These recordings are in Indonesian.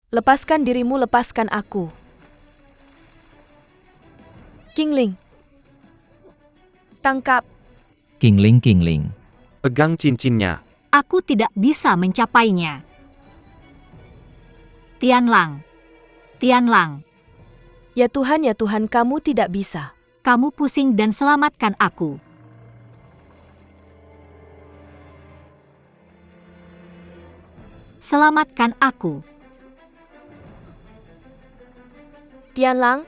Lepaskan dirimu, lepaskan aku. Qingling. Tangkap. Qingling. Pegang cincinnya. Aku tidak bisa mencapainya. Tianlang. Ya Tuhan, kamu tidak bisa. Kamu pusing dan selamatkan aku. Selamatkan aku. Tianlang.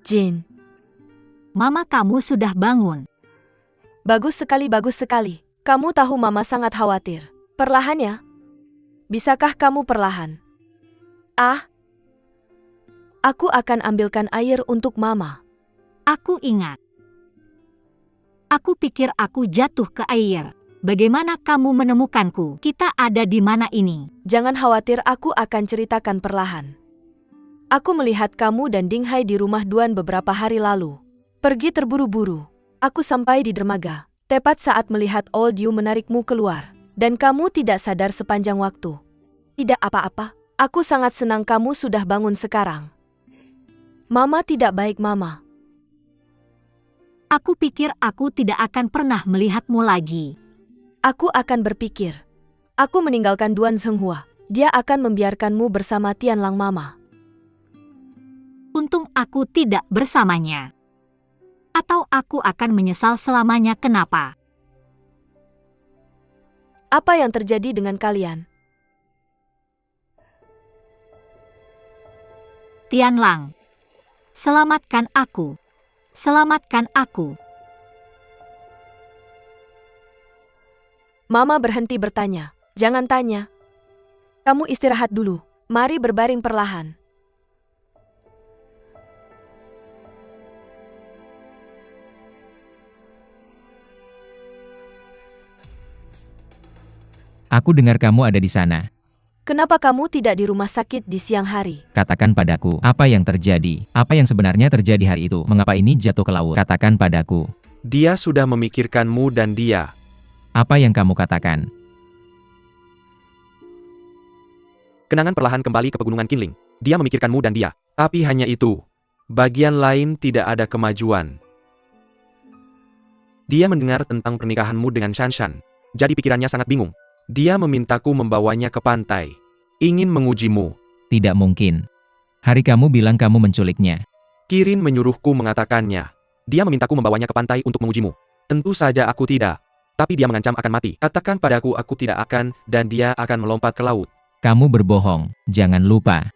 Jin. Mama kamu sudah bangun. Bagus sekali. Kamu tahu Mama sangat khawatir. Perlahan ya. Bisakah kamu perlahan? Aku akan ambilkan air untuk Mama. Aku ingat. Aku pikir aku jatuh ke air. Bagaimana kamu menemukanku? Kita ada di mana ini? Jangan khawatir, aku akan ceritakan perlahan. Aku melihat kamu dan Dinghai di rumah Duan beberapa hari lalu. Pergi terburu-buru. Aku sampai di dermaga. Tepat saat melihat Old Yu menarikmu keluar. Dan kamu tidak sadar sepanjang waktu. Tidak apa-apa. Aku sangat senang kamu sudah bangun sekarang. Mama tidak baik, Mama. Aku pikir aku tidak akan pernah melihatmu lagi. Aku akan berpikir. Aku meninggalkan Duan Zhenghua. Dia akan membiarkanmu bersama Tianlang, Mama. Untung aku tidak bersamanya. Atau aku akan menyesal selamanya. Kenapa? Apa yang terjadi dengan kalian? Tianlang. Selamatkan aku. Selamatkan aku. Mama berhenti bertanya. Jangan tanya. Kamu istirahat dulu. Mari berbaring perlahan. Aku dengar kamu ada di sana. Kenapa kamu tidak di rumah sakit di siang hari? Katakan padaku, apa yang terjadi? Apa yang sebenarnya terjadi hari itu? Mengapa ini jatuh ke laut? Katakan padaku. Dia sudah memikirkanmu dan dia. Apa yang kamu katakan? Kenangan perlahan kembali ke pegunungan Qingling. Dia memikirkanmu dan dia. Tapi hanya itu. Bagian lain tidak ada kemajuan. Dia mendengar tentang pernikahanmu dengan Shanshan. Jadi pikirannya sangat bingung. Dia memintaku membawanya ke pantai. Ingin mengujimu. Tidak mungkin. Hari kamu bilang kamu menculiknya. Kirin menyuruhku mengatakannya. Dia memintaku membawanya ke pantai untuk mengujimu. Tentu saja aku tidak. Tapi dia mengancam akan mati. Katakan padaku aku tidak akan, dan dia akan melompat ke laut. Kamu berbohong. Jangan lupa.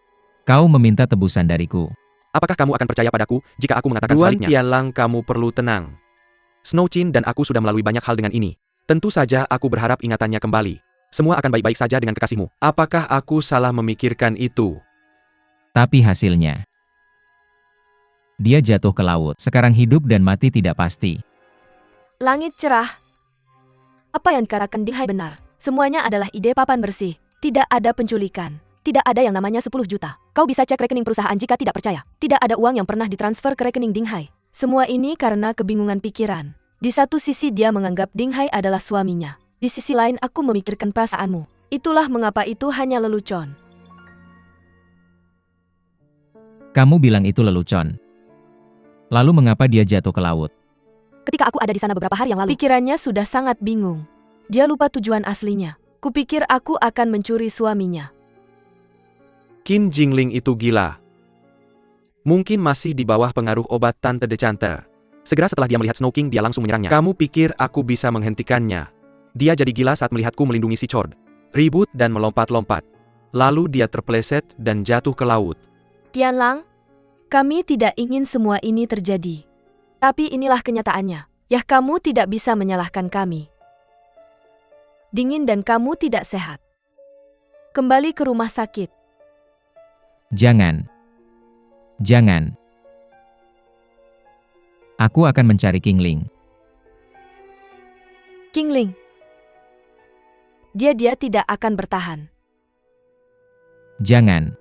Kau meminta tebusan dariku. Apakah kamu akan percaya padaku jika aku mengatakan sebaliknya? Duan Tianlang, kamu perlu tenang. Snow Chin dan aku sudah melalui banyak hal dengan ini. Tentu saja aku berharap ingatannya kembali. Semua akan baik-baik saja dengan kekasihmu. Apakah aku salah memikirkan itu? Tapi hasilnya. Dia jatuh ke laut. Sekarang hidup dan mati tidak pasti. Langit cerah. Apa yang dikatakan Dinghai benar. Semuanya adalah ide papan bersih. Tidak ada penculikan. Tidak ada yang namanya 10 juta. Kau bisa cek rekening perusahaan jika tidak percaya. Tidak ada uang yang pernah ditransfer ke rekening Dinghai. Semua ini karena kebingungan pikiran. Di satu sisi dia menganggap Dinghai adalah suaminya. Di sisi lain aku memikirkan perasaanmu. Itulah mengapa itu hanya lelucon. Kamu bilang itu lelucon. Lalu mengapa dia jatuh ke laut? Ketika aku ada di sana beberapa hari yang lalu, pikirannya sudah sangat bingung. Dia lupa tujuan aslinya. Kupikir aku akan mencuri suaminya. Qin Jingling itu gila. Mungkin masih di bawah pengaruh obat Tante Dechanter. Segera setelah dia melihat Snow King, dia langsung menyerangnya. Kamu pikir aku bisa menghentikannya? Dia jadi gila saat melihatku melindungi si Chord. Ribut dan melompat-lompat. Lalu dia terpeleset dan jatuh ke laut. Tianlang, kami tidak ingin semua ini terjadi. Tapi inilah kenyataannya. Yah, kamu tidak bisa menyalahkan kami. Dingin dan kamu tidak sehat. Kembali ke rumah sakit. Jangan. Jangan. Aku akan mencari Qingling. Qingling. Dia tidak akan bertahan. Jangan.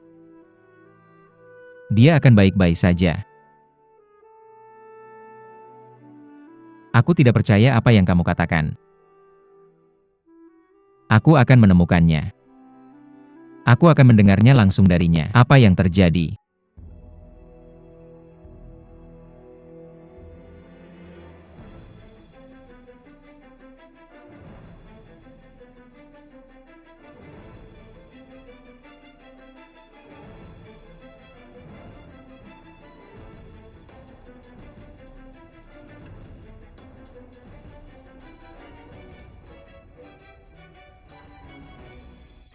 Dia akan baik-baik saja. Aku tidak percaya apa yang kamu katakan. Aku akan menemukannya. Aku akan mendengarnya langsung darinya. Apa yang terjadi?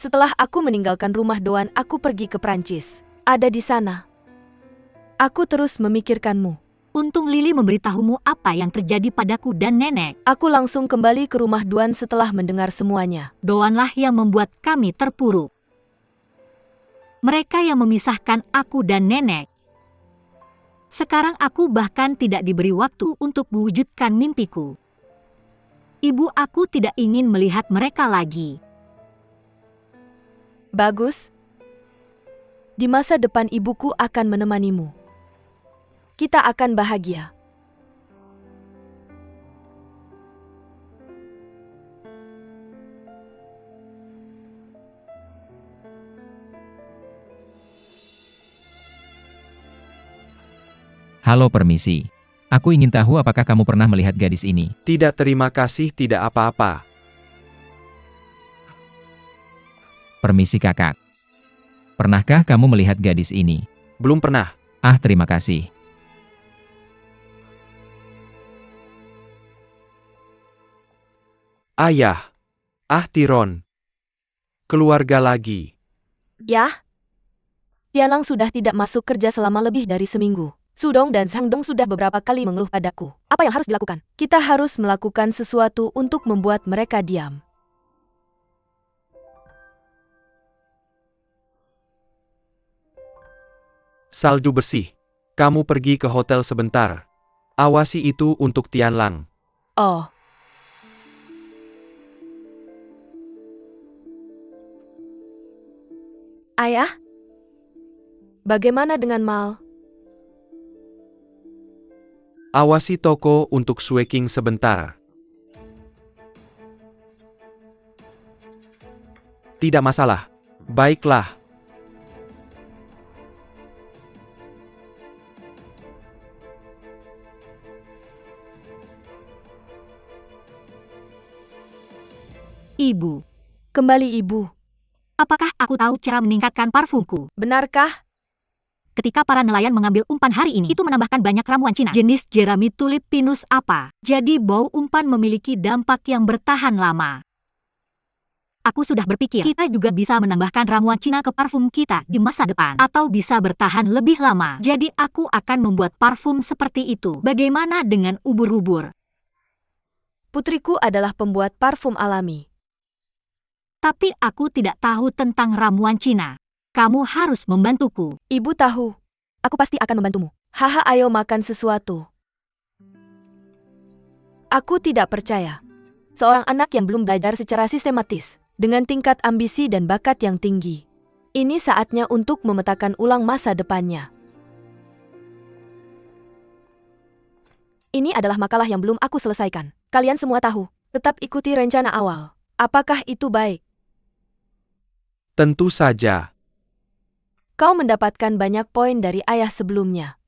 Setelah aku meninggalkan rumah Doan, aku pergi ke Prancis. Ada di sana. Aku terus memikirkanmu. Untung Lily memberitahumu apa yang terjadi padaku dan nenek. Aku langsung kembali ke rumah Doan setelah mendengar semuanya. Doanlah yang membuat kami terpuruk. Mereka yang memisahkan aku dan nenek. Sekarang aku bahkan tidak diberi waktu untuk mewujudkan mimpiku. Ibu aku tidak ingin melihat mereka lagi. Bagus. Di masa depan ibuku akan menemanimu. Kita akan bahagia. Halo, permisi. Aku ingin tahu apakah kamu pernah melihat gadis ini. Tidak, terima kasih, tidak apa-apa. Permisi kakak. Pernahkah kamu melihat gadis ini? Belum pernah. Ah, terima kasih. Ayah. Tiron. Keluarga lagi. Ya? Tianlang sudah tidak masuk kerja selama lebih dari seminggu. Sudong dan Sangdong sudah beberapa kali mengeluh padaku. Apa yang harus dilakukan? Kita harus melakukan sesuatu untuk membuat mereka diam. Salju bersih. Kamu pergi ke hotel sebentar. Awasi itu untuk Tianlang. Oh. Ayah? Bagaimana dengan Mal? Awasi toko untuk Sueking sebentar. Tidak masalah. Baiklah. Ibu, Kembali ibu. apakah aku tahu cara meningkatkan parfumku? Benarkah? Ketika para nelayan mengambil umpan hari ini, itu menambahkan banyak ramuan Cina. Jenis jerami tulip pinus apa? Jadi bau umpan memiliki dampak yang bertahan lama. Aku sudah berpikir, kita juga bisa menambahkan ramuan Cina ke parfum kita di masa depan. Atau bisa bertahan lebih lama. Jadi aku akan membuat parfum seperti itu. Bagaimana dengan ubur-ubur? Putriku adalah pembuat parfum alami. Tapi aku tidak tahu tentang ramuan Cina. Kamu harus membantuku. Ibu tahu. Aku pasti akan membantumu. Haha, ayo makan sesuatu. Aku tidak percaya. Seorang anak yang belum belajar secara sistematis, dengan tingkat ambisi dan bakat yang tinggi. Ini saatnya untuk memetakan ulang masa depannya. Ini adalah makalah yang belum aku selesaikan. Kalian semua tahu. Tetap ikuti rencana awal. Apakah itu baik? Tentu saja. Kau mendapatkan banyak poin dari ayah sebelumnya.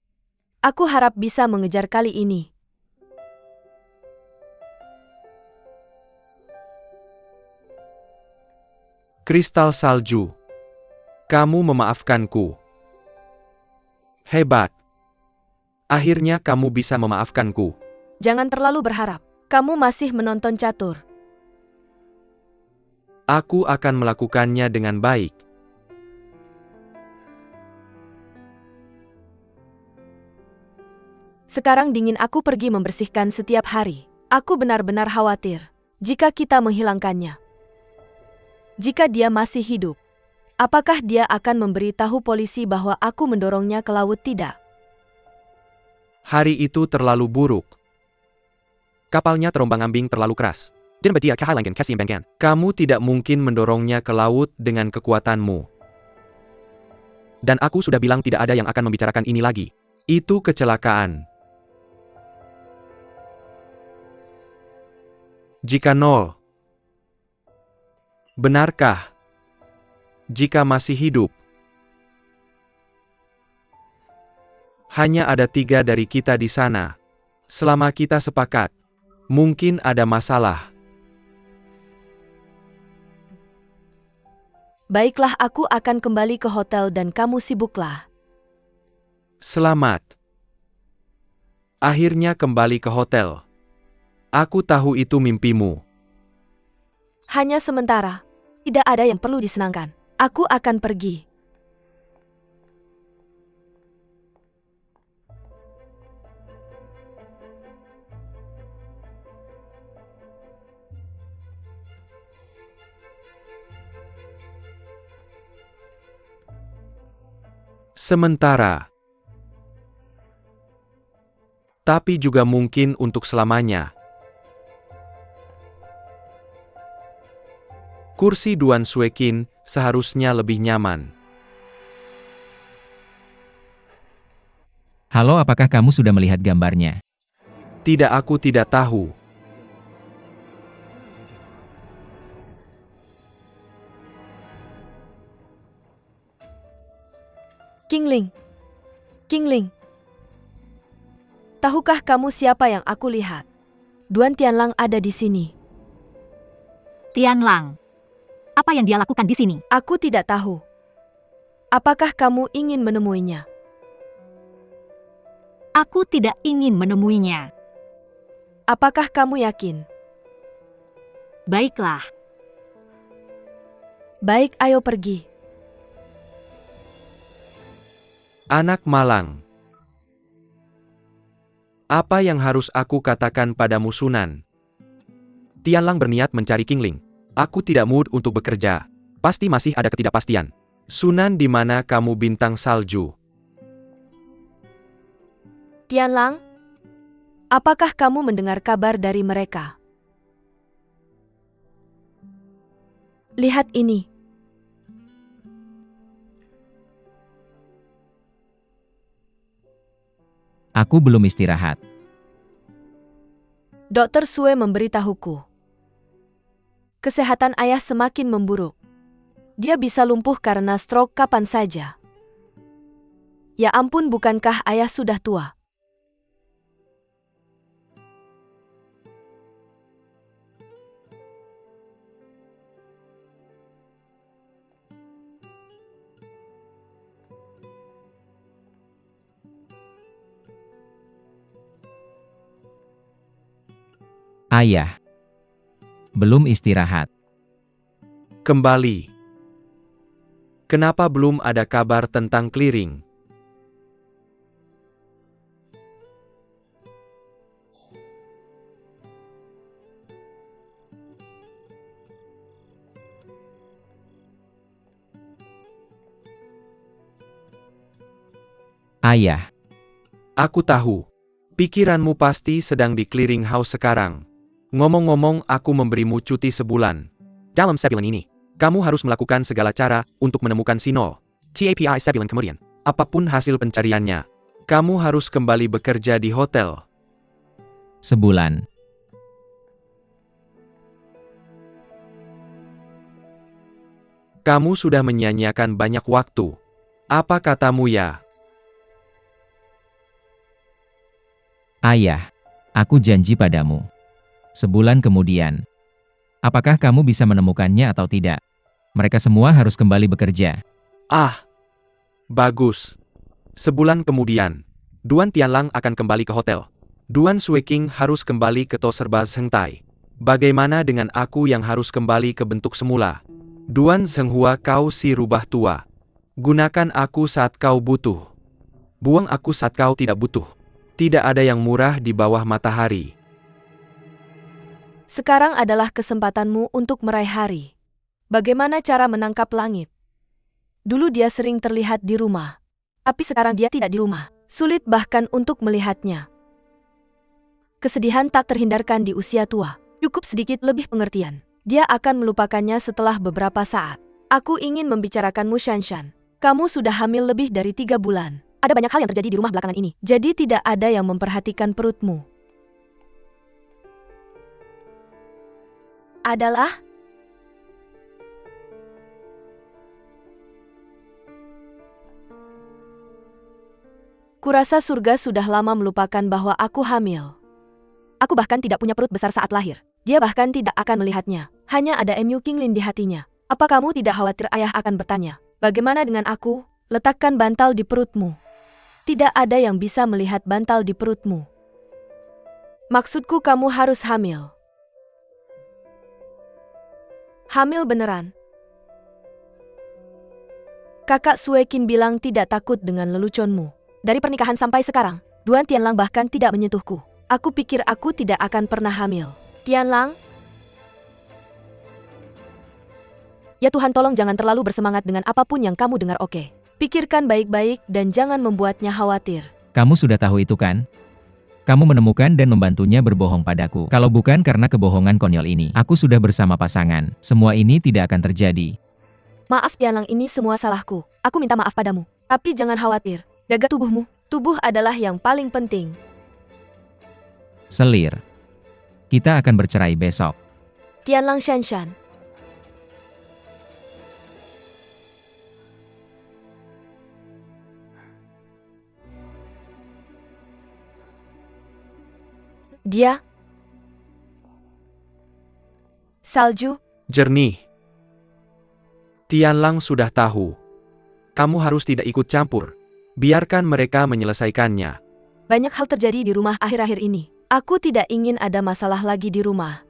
Aku harap bisa mengejar kali ini. Kristal salju. Kamu memaafkanku. Hebat. Akhirnya kamu bisa memaafkanku. Jangan terlalu berharap. Kamu masih menonton catur. Aku akan melakukannya dengan baik. Sekarang dingin, aku pergi membersihkan setiap hari. Aku benar-benar khawatir jika kita menghilangkannya. Jika dia masih hidup, apakah dia akan memberitahu polisi bahwa aku mendorongnya ke laut? Tidak. Hari itu terlalu buruk. Kapalnya terombang-ambing terlalu keras. Kamu tidak mungkin mendorongnya ke laut dengan kekuatanmu. Dan aku sudah bilang tidak ada yang akan membicarakan ini lagi. Itu kecelakaan. Jika 0. Benarkah? Jika masih hidup. Hanya ada 3 dari kita di sana. Selama kita sepakat, mungkin ada masalah. Baiklah, aku akan kembali ke hotel dan kamu sibuklah. Selamat. Akhirnya kembali ke hotel. Aku tahu itu mimpimu. Hanya sementara. Tidak ada yang perlu disenangkan. Aku akan pergi. Sementara. Tapi juga mungkin untuk selamanya. Kursi Duan Suekin seharusnya lebih nyaman. Halo, apakah kamu sudah melihat gambarnya? Tidak, aku tidak tahu. Qingling. Qingling. Tahukah kamu siapa yang aku lihat? Duan Tianlang ada di sini. Tianlang. Apa yang dia lakukan di sini? Aku tidak tahu. Apakah kamu ingin menemuinya? Aku tidak ingin menemuinya. Apakah kamu yakin? Baiklah. Baik, ayo pergi. Anak malang. Apa yang harus aku katakan padamu, Sunan? Tianlang berniat mencari Qingling. Aku tidak mood untuk bekerja. Pasti masih ada ketidakpastian. Sunan, di mana kamu, bintang salju? Tianlang, apakah kamu mendengar kabar dari mereka? Lihat ini. Aku belum istirahat. Dokter Sue memberitahuku. Kesehatan ayah semakin memburuk. Dia bisa lumpuh karena stroke kapan saja. Ya ampun, bukankah ayah sudah tua? Ayah. Belum istirahat. Kembali. Kenapa belum ada kabar tentang clearing? Ayah. Aku tahu. Pikiranmu pasti sedang di clearing house sekarang. Ngomong-ngomong, aku memberimu cuti sebulan. Dalam sebulan ini, kamu harus melakukan segala cara untuk menemukan si Nol. TAPI sebulan kemudian, apapun hasil pencariannya, kamu harus kembali bekerja di hotel. Sebulan. Kamu sudah menyia-nyiakan banyak waktu. Apa katamu, ya? Ayah. Aku janji padamu. Sebulan kemudian. Apakah kamu bisa menemukannya atau tidak? Mereka semua harus kembali bekerja. Ah, bagus. Sebulan kemudian, Duan Tianlang akan kembali ke hotel. Duan Sueking harus kembali ke To Serba Zhengtai. Bagaimana dengan aku yang harus kembali ke bentuk semula? Duan Zhenghua, kau si rubah tua. Gunakan aku saat kau butuh. Buang aku saat kau tidak butuh. Tidak ada yang murah di bawah matahari. Sekarang adalah kesempatanmu untuk meraih hari. Bagaimana cara menangkap langit? Dulu dia sering terlihat di rumah. Tapi sekarang dia tidak di rumah. Sulit bahkan untuk melihatnya. Kesedihan tak terhindarkan di usia tua. Cukup sedikit lebih pengertian. Dia akan melupakannya setelah beberapa saat. Aku ingin membicarakanmu, Shanshan. Kamu sudah hamil lebih dari 3 bulan. Ada banyak hal yang terjadi di rumah belakangan ini. Jadi tidak ada yang memperhatikan perutmu. Adalah kurasa surga sudah lama melupakan bahwa aku hamil. Aku bahkan tidak punya perut besar saat lahir. Dia bahkan tidak akan melihatnya. Hanya ada Mu Qinglin di hatinya. Apa kamu tidak khawatir ayah akan bertanya? Bagaimana dengan aku? Letakkan bantal di perutmu. Tidak ada yang bisa melihat bantal di perutmu. Maksudku kamu harus hamil. Hamil beneran. Kakak Sue Qin bilang tidak takut dengan leluconmu. Dari pernikahan sampai sekarang, Duan Tianlang bahkan tidak menyentuhku. Aku pikir aku tidak akan pernah hamil. Tianlang? Ya Tuhan, tolong jangan terlalu bersemangat dengan apapun yang kamu dengar, oke? Pikirkan baik-baik dan jangan membuatnya khawatir. Kamu sudah tahu itu kan? Kamu menemukan dan membantunya berbohong padaku. Kalau bukan karena kebohongan konyol ini, aku sudah bersama pasangan. Semua ini tidak akan terjadi. Maaf Tianlang, ini semua salahku. Aku minta maaf padamu. Tapi jangan khawatir. Jaga tubuhmu. Tubuh adalah yang paling penting. Selir. Kita akan bercerai besok. Tianlang Shanshan. Dia salju. Jernih. Tianlang sudah tahu. Kamu harus tidak ikut campur. Biarkan mereka menyelesaikannya. Banyak hal terjadi di rumah akhir-akhir ini. Aku tidak ingin ada masalah lagi di rumah.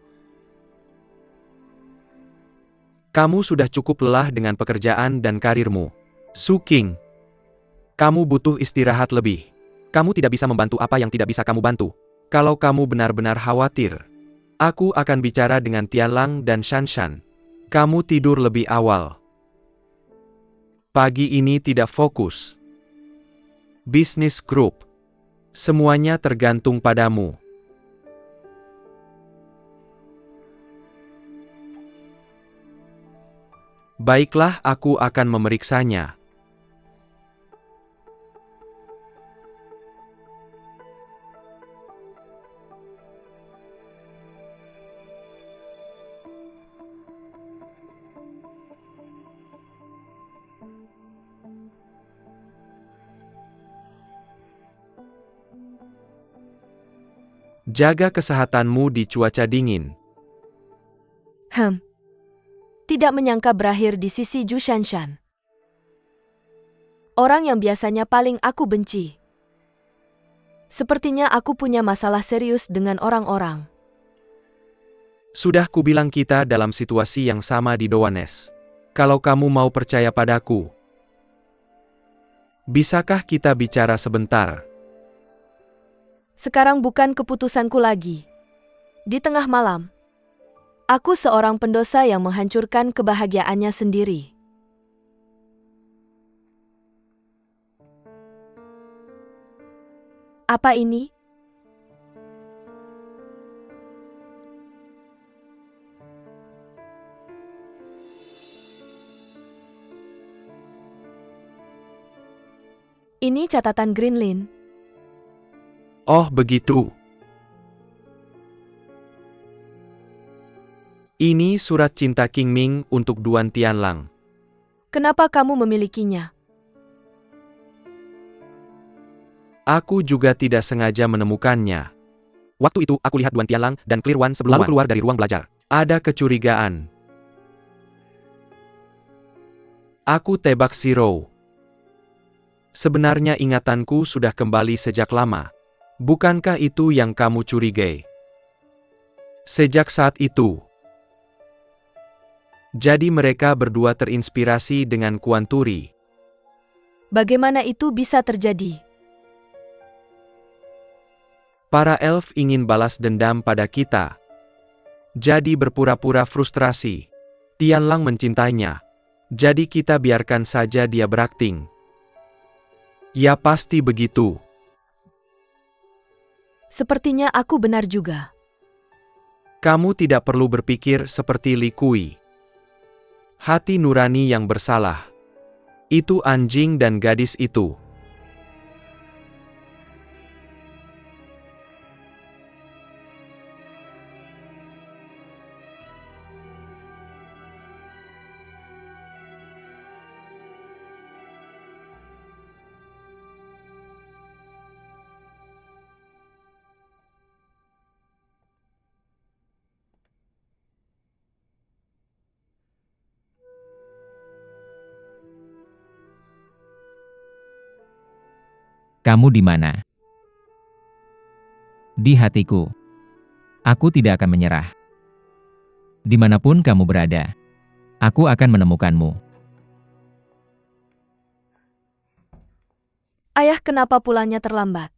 Kamu sudah cukup lelah dengan pekerjaan dan karirmu. Su Qing. Kamu butuh istirahat lebih. Kamu tidak bisa membantu apa yang tidak bisa kamu bantu. Kalau kamu benar-benar khawatir, aku akan bicara dengan Tianlang dan Shanshan. Kamu tidur lebih awal. Pagi ini tidak fokus. Bisnis grup. Semuanya tergantung padamu. Baiklah, aku akan memeriksanya. Jaga kesehatanmu di cuaca dingin. Tidak menyangka berakhir di sisi Ju Shanshan. Orang yang biasanya paling aku benci. Sepertinya aku punya masalah serius dengan orang-orang. Sudah kubilang kita dalam situasi yang sama di Doanes. Kalau kamu mau percaya padaku, bisakah kita bicara sebentar? Sekarang bukan keputusanku lagi. Di tengah malam, aku seorang pendosa yang menghancurkan kebahagiaannya sendiri. Apa ini? Ini catatan Greenlin. Oh begitu. Ini surat cinta Qingming untuk Duan Tianlang. Kenapa kamu memilikinya? Aku juga tidak sengaja menemukannya. Waktu itu aku lihat Duan Tianlang dan Clear One sebelum keluar dari ruang belajar. Ada kecurigaan. Aku tebak Zero. Sebenarnya ingatanku sudah kembali sejak lama. Bukankah itu yang kamu curigai? Sejak saat itu. Jadi mereka berdua terinspirasi dengan Kuanturi. Bagaimana itu bisa terjadi? Para elf ingin balas dendam pada kita. Jadi berpura-pura frustrasi. Tianlang mencintainya. Jadi kita biarkan saja dia berakting. Ya pasti begitu. Sepertinya aku benar juga. Kamu tidak perlu berpikir seperti Li Kui. Hati nurani yang bersalah. Itu anjing dan gadis itu. Kamu di mana? Di hatiku. Aku tidak akan menyerah. Dimanapun kamu berada, aku akan menemukanmu. Ayah, kenapa pulangnya terlambat?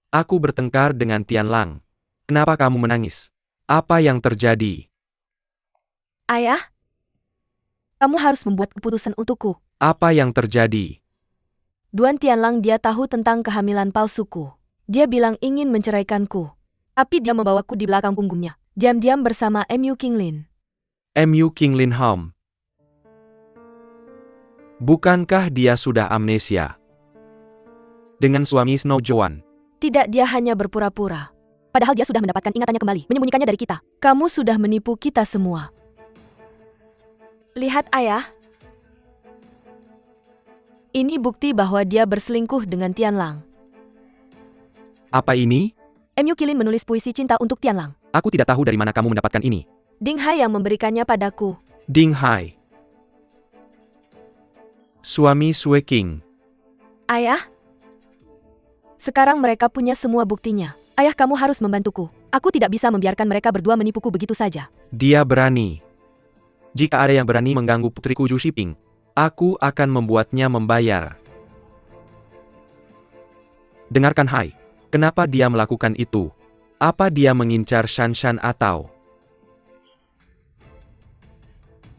Aku bertengkar dengan Tianlang. Kenapa kamu menangis? Apa yang terjadi? Ayah, kamu harus membuat keputusan untukku. Apa yang terjadi? Duan Tianlang, dia tahu tentang kehamilan palsuku. Dia bilang ingin menceraikanku. Tapi dia membawaku di belakang punggungnya. Diam-diam bersama Mu Qinglin. Mu Qinglin Home. Bukankah dia sudah amnesia? Dengan suami Snow Joan. Tidak, dia hanya berpura-pura. Padahal dia sudah mendapatkan ingatannya kembali, menyembunyikannya dari kita. Kamu sudah menipu kita semua. Lihat, Ayah. Ini bukti bahwa dia berselingkuh dengan Tianlang. Apa ini? Mu Qinglin menulis puisi cinta untuk Tianlang. Aku tidak tahu dari mana kamu mendapatkan ini. Ding Hai yang memberikannya padaku. Ding Hai. Suami Sue King. Ayah? Sekarang mereka punya semua buktinya. Ayah, kamu harus membantuku. Aku tidak bisa membiarkan mereka berdua menipuku begitu saja. Dia berani. Jika ada yang berani mengganggu putriku Zhu Shiping, aku akan membuatnya membayar. Dengarkan Hai. Kenapa dia melakukan itu? Apa dia mengincar Shanshan atau?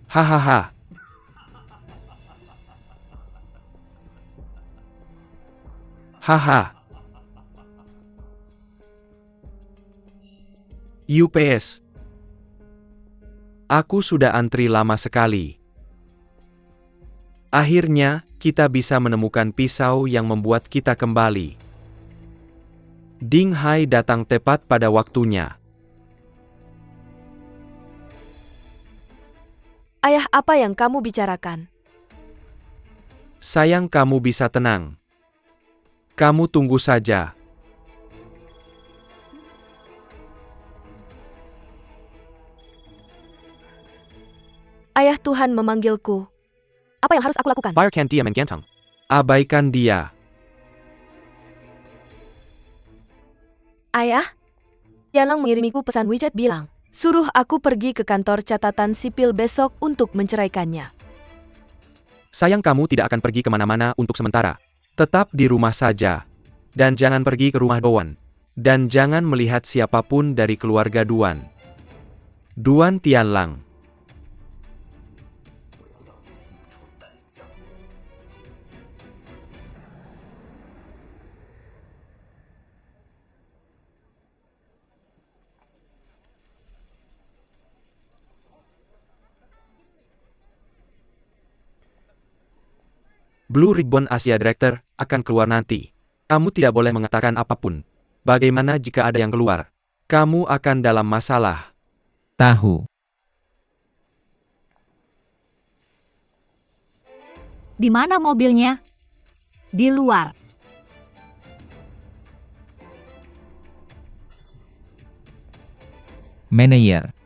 Hahaha. Haha. UPS. Aku sudah antri lama sekali. Akhirnya, kita bisa menemukan pisau yang membuat kita kembali. Ding Hai datang tepat pada waktunya. Ayah, apa yang kamu bicarakan? Sayang, kamu bisa tenang. Kamu tunggu saja. Ayah, Tuhan memanggilku. Apa yang harus aku lakukan? Biarkan dia menggantang. Abaikan dia. Ayah? Tianlang mengirimiku pesan WeChat bilang, suruh aku pergi ke kantor catatan sipil besok untuk menceraikannya. Sayang, kamu tidak akan pergi kemana-mana untuk sementara. Tetap di rumah saja. Dan jangan pergi ke rumah Duan. Dan jangan melihat siapapun dari keluarga Duan. Duan Tianlang. Blue Ribbon Asia Director akan keluar nanti. Kamu tidak boleh mengatakan apapun. Bagaimana jika ada yang keluar? Kamu akan dalam masalah. Tahu. Di mana mobilnya? Di luar. Manayer.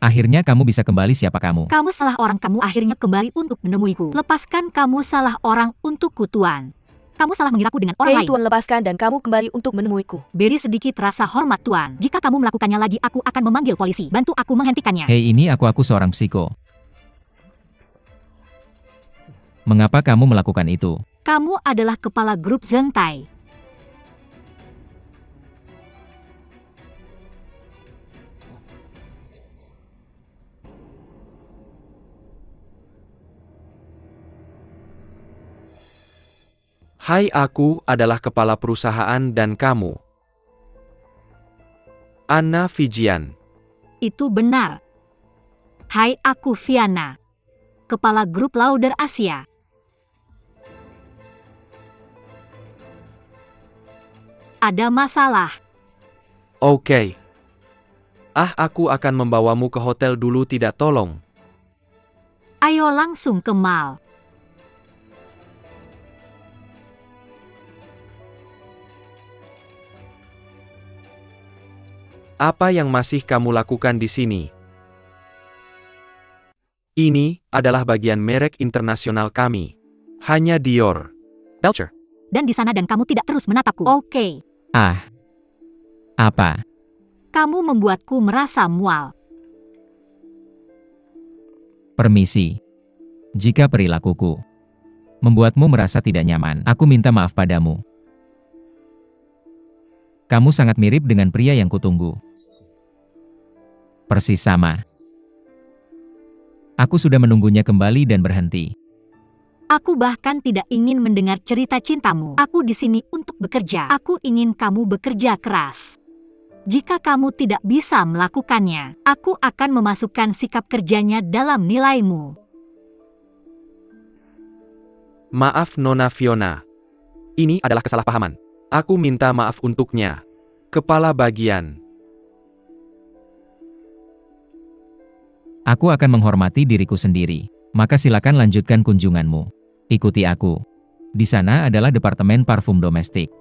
Akhirnya kamu bisa kembali, siapa kamu? Kamu salah orang, kamu akhirnya kembali untuk menemuiku. Lepaskan, kamu salah orang untukku, Tuan. Kamu salah mengiraku dengan orang Hei lain. Tuan, lepaskan dan kamu kembali untuk menemuiku. Beri sedikit rasa hormat, Tuan. Jika kamu melakukannya lagi, aku akan memanggil polisi. Bantu aku menghentikannya. Hei, ini aku seorang psiko. Mengapa kamu melakukan itu? Kamu adalah kepala grup Zheng Tai. Hai, aku adalah kepala perusahaan dan kamu. Anna Fijian. Itu benar. Hai, aku Viana. Kepala grup Lauder Asia. ada masalah. Oke. Aku akan membawamu ke hotel dulu tidak tolong. Ayo langsung ke mall. Apa yang masih kamu lakukan di sini? Ini adalah bagian merek internasional kami. Hanya Dior. Belcher. Dan di sana dan kamu tidak terus menatapku. Oke. Ah. Apa? Kamu membuatku merasa mual. Permisi. Jika perilakuku membuatmu merasa tidak nyaman, aku minta maaf padamu. Kamu sangat mirip dengan pria yang kutunggu. Persis sama. Aku sudah menunggunya kembali dan berhenti. Aku bahkan tidak ingin mendengar cerita cintamu. Aku di sini untuk bekerja. Aku ingin kamu bekerja keras. Jika kamu tidak bisa melakukannya, aku akan memasukkan sikap kerjanya dalam nilaimu. Maaf Nona Fiona. Ini adalah kesalahpahaman. Aku minta maaf untuknya. Kepala bagian. Aku akan menghormati diriku sendiri. Maka silakan lanjutkan kunjunganmu. Ikuti aku. Di sana adalah departemen parfum domestik.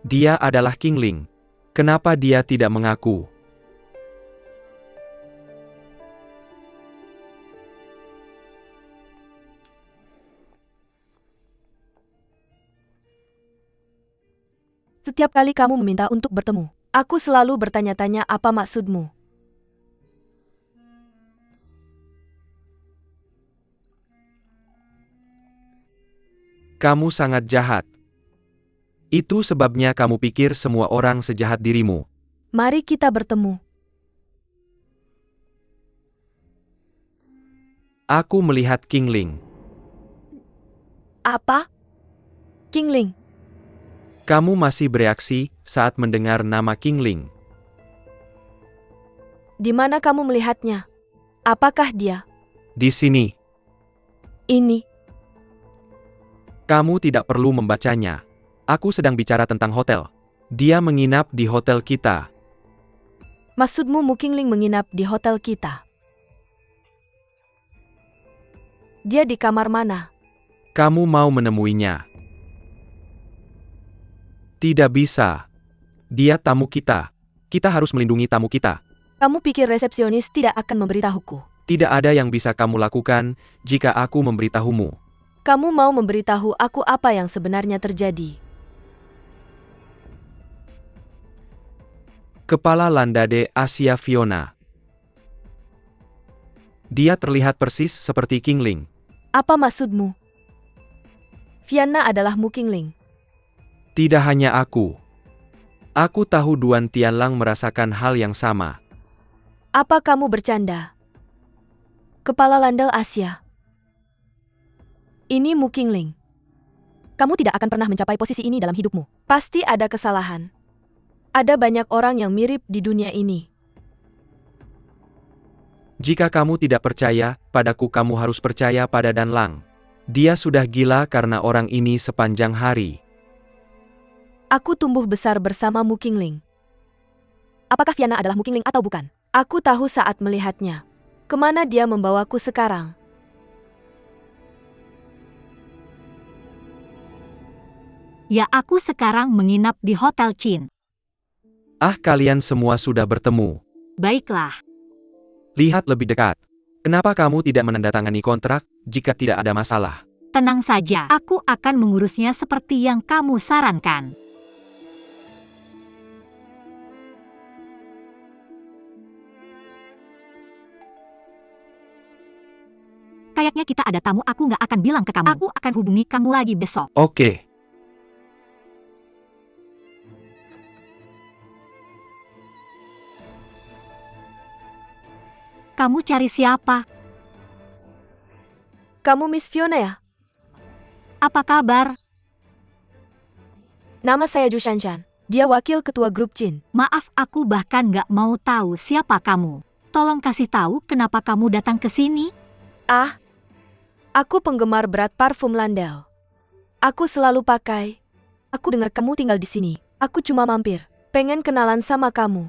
Dia adalah Kingling. Kenapa dia tidak mengaku? Setiap kali kamu meminta untuk bertemu, aku selalu bertanya-tanya apa maksudmu. Kamu sangat jahat. Itu sebabnya kamu pikir semua orang sejahat dirimu. Mari kita bertemu. Aku melihat Kingling. Apa? Kingling. Kamu masih bereaksi saat mendengar nama Kingling. Di mana kamu melihatnya? Apakah dia? Di sini. Ini. Kamu tidak perlu membacanya. Aku sedang bicara tentang hotel. Dia menginap di hotel kita. Maksudmu Mu Kingling menginap di hotel kita? Dia di kamar mana? Kamu mau menemuinya? Tidak bisa. Dia tamu kita. Kita harus melindungi tamu kita. Kamu pikir resepsionis tidak akan memberitahuku? Tidak ada yang bisa kamu lakukan jika aku memberitahumu. Kamu mau memberitahu aku apa yang sebenarnya terjadi? Kepala Landade Asia Fiona. Dia terlihat persis seperti Kingling. Apa maksudmu? Fiona adalah Mu Kingling. Tidak hanya aku. Aku tahu Duan Tianlang merasakan hal yang sama. Apa kamu bercanda? Kepala Landal Asia. Ini Mu Kingling. Kamu tidak akan pernah mencapai posisi ini dalam hidupmu. Pasti ada kesalahan. Ada banyak orang yang mirip di dunia ini. Jika kamu tidak percaya padaku, kamu harus percaya pada Danlang. Dia sudah gila karena orang ini sepanjang hari. Aku tumbuh besar bersama Mu Kingling. Apakah Fiona adalah Mu Kingling atau bukan? Aku tahu saat melihatnya. Kemana dia membawaku sekarang? Ya, aku sekarang menginap di Hotel Chin. Kalian semua sudah bertemu. Baiklah. Lihat lebih dekat. Kenapa kamu tidak menandatangani kontrak jika tidak ada masalah? Tenang saja, aku akan mengurusnya seperti yang kamu sarankan. Kayaknya kita ada tamu, aku nggak akan bilang ke kamu. Aku akan hubungi kamu lagi besok. Oke. Kamu cari siapa? Kamu Miss Fiona ya? Apa kabar? Nama saya Ju Shanshan. Dia wakil ketua grup Chin. Maaf, aku bahkan nggak mau tahu siapa kamu. Tolong kasih tahu kenapa kamu datang ke sini. Ah, aku penggemar berat parfum Landel. Aku selalu pakai. Aku dengar kamu tinggal di sini. Aku cuma mampir. Pengen kenalan sama kamu.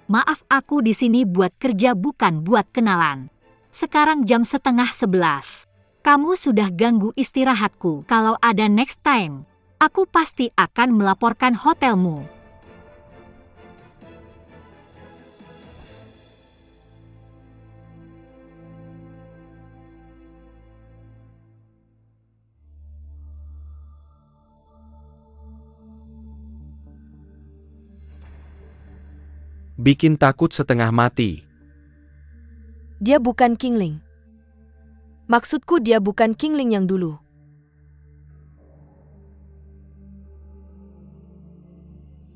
Maaf, aku di sini buat kerja bukan buat kenalan. Sekarang jam 10:30. Kamu sudah ganggu istirahatku. Kalau ada next time, aku pasti akan melaporkan hotelmu. Bikin takut setengah mati. Dia bukan Kingling. Maksudku dia bukan Kingling yang dulu.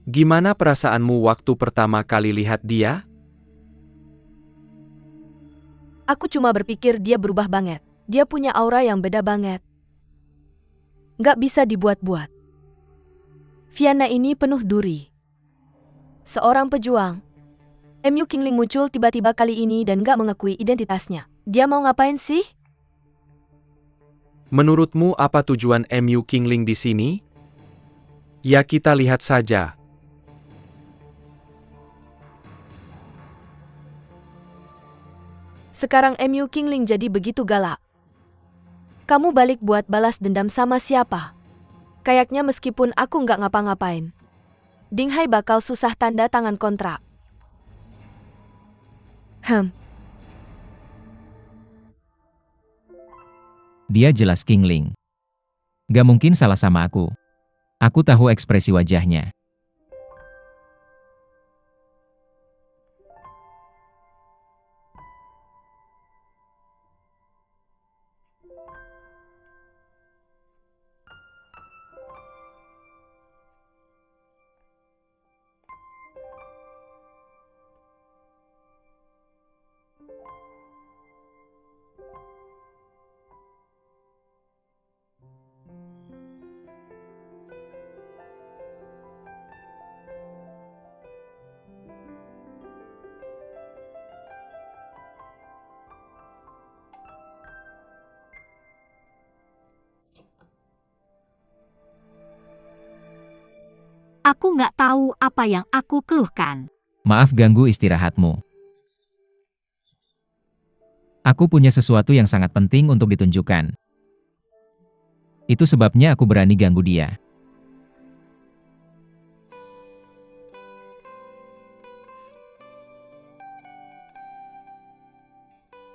Gimana perasaanmu waktu pertama kali lihat dia? Aku cuma berpikir dia berubah banget. Dia punya aura yang beda banget. Nggak bisa dibuat-buat. Fiona ini penuh duri. Seorang pejuang. MU Kingling muncul tiba-tiba kali ini dan nggak mengakui identitasnya. Dia mau ngapain sih? Menurutmu apa tujuan MU Kingling di sini? Ya kita lihat saja. Sekarang MU Kingling jadi begitu galak. Kamu balik buat balas dendam sama siapa? Kayaknya meskipun aku nggak ngapa-ngapain, Dinghai bakal susah tanda tangan kontrak. Dia jelas Kingling. Gak mungkin salah sama aku. Aku tahu ekspresi wajahnya. Aku nggak tahu apa yang aku keluhkan. Maaf ganggu istirahatmu. Aku punya sesuatu yang sangat penting untuk ditunjukkan. Itu sebabnya aku berani ganggu dia.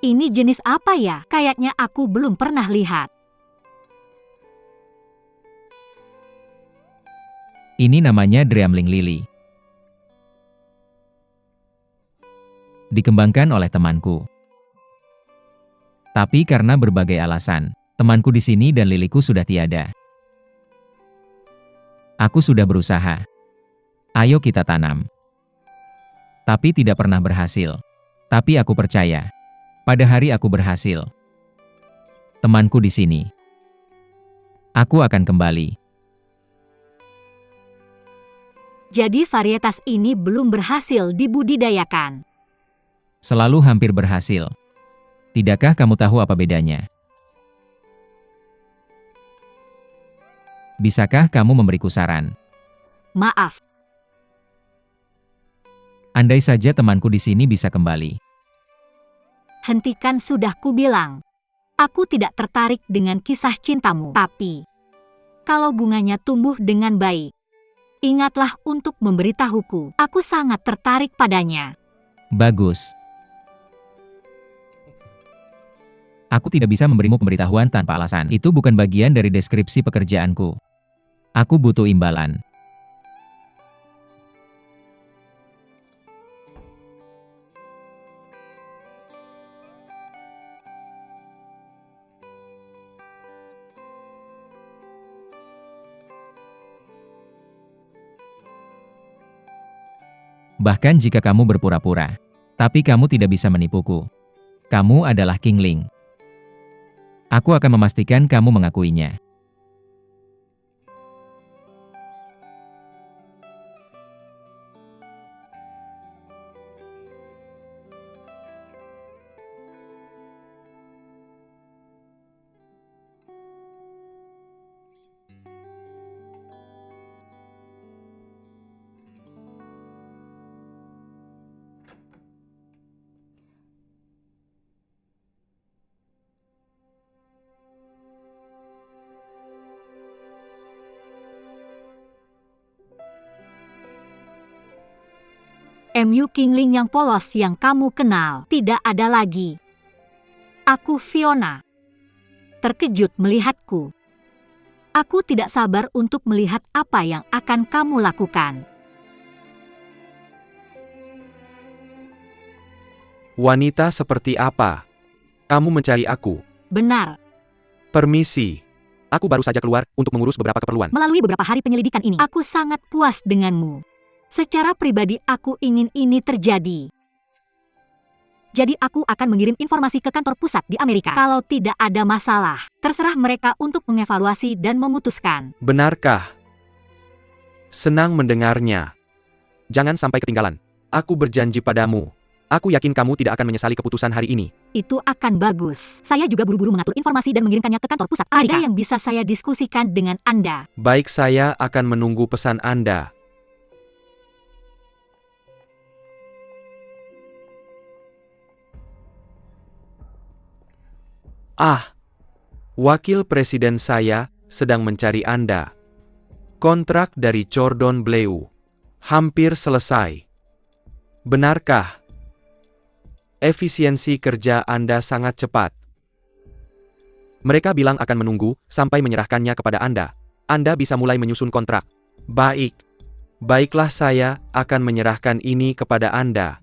Ini jenis apa ya? Kayaknya aku belum pernah lihat. Ini namanya Dreamling Lily. Dikembangkan oleh temanku. Tapi karena berbagai alasan, temanku di sini dan liliku sudah tiada. Aku sudah berusaha. Ayo kita tanam. Tapi tidak pernah berhasil. Tapi aku percaya. Pada hari aku berhasil. Temanku di sini. Aku akan kembali. Jadi varietas ini belum berhasil dibudidayakan. Selalu hampir berhasil. Tidakkah kamu tahu apa bedanya? Bisakah kamu memberiku saran? Maaf, Andai saja temanku di sini bisa kembali. hentikan sudah kubilang. Aku tidak tertarik dengan kisah cintamu. Tapi, kalau bunganya tumbuh dengan baik, ingatlah untuk memberitahuku. Aku sangat tertarik padanya. Bagus. Aku tidak bisa memberimu pemberitahuan tanpa alasan. Itu bukan bagian dari deskripsi pekerjaanku. Aku butuh imbalan. Bahkan jika kamu berpura-pura. Tapi kamu tidak bisa menipuku. Kamu adalah Kingling. Aku akan memastikan kamu mengakuinya. MU Kingling yang polos yang kamu kenal tidak ada lagi. Aku Fiona. Terkejut melihatku. Aku tidak sabar untuk melihat apa yang akan kamu lakukan. Wanita seperti apa? Kamu mencari aku? Benar. Permisi. Aku baru saja keluar untuk mengurus beberapa keperluan. Melalui beberapa hari penyelidikan ini, aku sangat puas denganmu. Secara pribadi aku ingin ini terjadi. Jadi aku akan mengirim informasi ke kantor pusat di Amerika. Kalau tidak ada masalah, terserah mereka untuk mengevaluasi dan memutuskan. Benarkah? Senang mendengarnya. Jangan sampai ketinggalan. Aku berjanji padamu. Aku yakin kamu tidak akan menyesali keputusan hari ini. Itu akan bagus. Saya juga buru-buru mengatur informasi dan mengirimkannya ke kantor pusat Amerika. Ada yang bisa saya diskusikan dengan Anda. Baik, saya akan menunggu pesan Anda. Wakil Presiden saya sedang mencari Anda. Kontrak dari Cordon Bleu hampir selesai. Benarkah? Efisiensi kerja Anda sangat cepat. Mereka bilang akan menunggu sampai menyerahkannya kepada Anda. Anda bisa mulai menyusun kontrak. Baik. Baiklah, saya akan menyerahkan ini kepada Anda.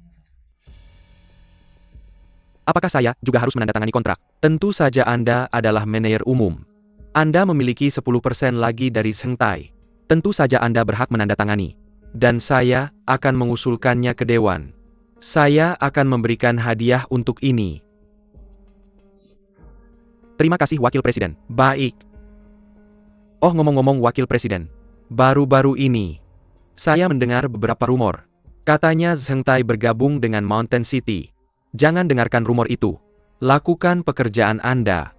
Apakah saya juga harus menandatangani kontrak? Tentu saja Anda adalah manajer umum. Anda memiliki 10% lagi dari Zhengtai. Tentu saja Anda berhak menandatangani. Dan saya akan mengusulkannya ke Dewan. Saya akan memberikan hadiah untuk ini. Terima kasih, Wakil Presiden. Baik. Oh, ngomong-ngomong Wakil Presiden. Baru-baru ini, saya mendengar beberapa rumor. Katanya Zhengtai bergabung dengan Mountain City. Jangan dengarkan rumor itu. Lakukan pekerjaan Anda.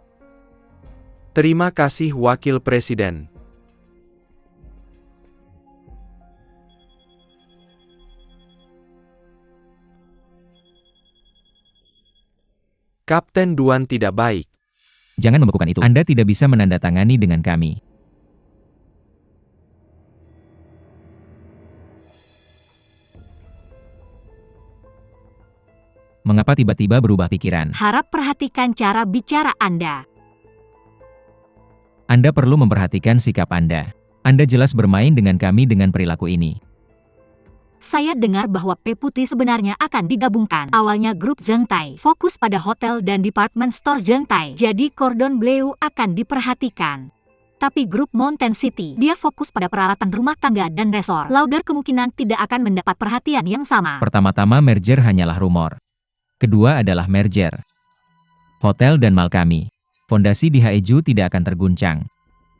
Terima kasih, Wakil Presiden. Kapten Duan tidak baik. Jangan membekukan itu. Anda tidak bisa menandatangani dengan kami. Mengapa tiba-tiba berubah pikiran? Harap perhatikan cara bicara Anda. Anda perlu memperhatikan sikap Anda. Anda jelas bermain dengan kami dengan perilaku ini. Saya dengar bahwa Peputi sebenarnya akan digabungkan. Awalnya grup Zhengtai fokus pada hotel dan department store Zhengtai. Jadi Cordon Bleu akan diperhatikan. Tapi grup Mountain City, dia fokus pada peralatan rumah tangga dan resor. Lauder kemungkinan tidak akan mendapat perhatian yang sama. Pertama-tama merger hanyalah rumor. Kedua adalah merger. Hotel dan mal kami. Fondasi di Haeju tidak akan terguncang.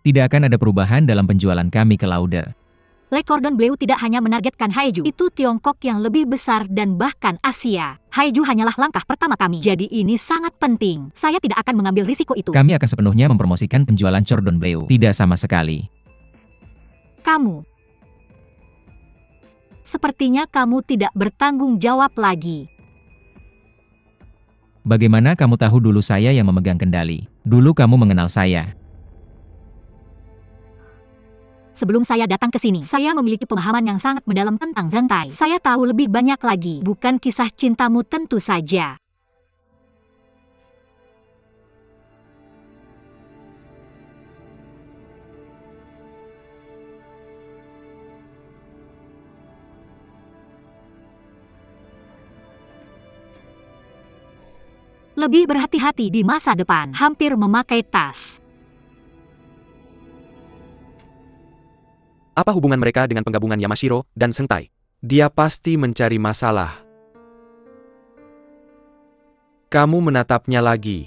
Tidak akan ada perubahan dalam penjualan kami ke Lauder. Le Cordon Bleu tidak hanya menargetkan Haeju, itu Tiongkok yang lebih besar dan bahkan Asia. Haeju hanyalah langkah pertama kami, jadi ini sangat penting. Saya tidak akan mengambil risiko itu. Kami akan sepenuhnya mempromosikan penjualan Cordon Bleu. Tidak sama sekali. Kamu. Sepertinya kamu tidak bertanggung jawab lagi. Bagaimana kamu tahu dulu saya yang memegang kendali? Dulu kamu mengenal saya. Sebelum saya datang ke sini, saya memiliki pemahaman yang sangat mendalam tentang Zhengtai. Saya tahu lebih banyak lagi, bukan kisah cintamu tentu saja. Lebih berhati-hati di masa depan, hampir memakai tas. Apa hubungan mereka dengan penggabungan Yamashiro dan Zhengtai? Dia pasti mencari masalah. Kamu menatapnya lagi.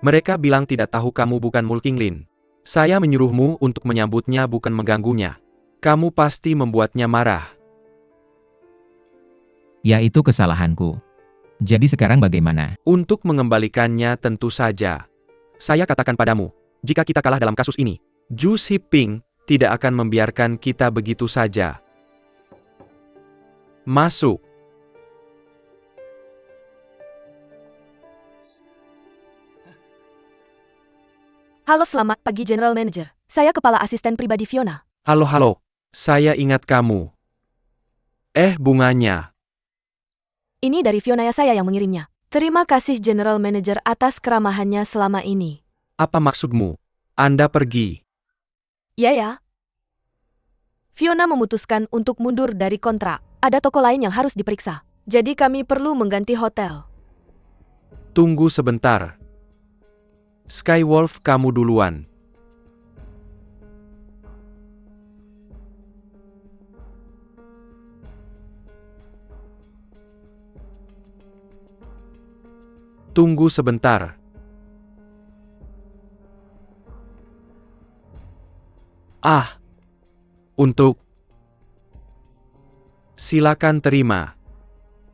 Mereka bilang tidak tahu kamu bukan Mulkinglin. Saya menyuruhmu untuk menyambutnya bukan mengganggunya. Kamu pasti membuatnya marah. Ya, itu kesalahanku. Jadi sekarang bagaimana? Untuk mengembalikannya tentu saja. Saya katakan padamu, jika kita kalah dalam kasus ini, Zhu Xiping tidak akan membiarkan kita begitu saja. Masuk. Halo, selamat pagi General Manager. Saya kepala asisten pribadi Fiona. Halo. Saya ingat kamu. Bunganya. Ini dari Fiona saya yang mengirimnya. Terima kasih General Manager atas keramahannya selama ini. Apa maksudmu? Anda pergi. Ya. Fiona memutuskan untuk mundur dari kontrak. Ada toko lain yang harus diperiksa. Jadi kami perlu mengganti hotel. Tunggu sebentar. Skywolf, kamu duluan. Tunggu sebentar. Untuk. Silakan terima.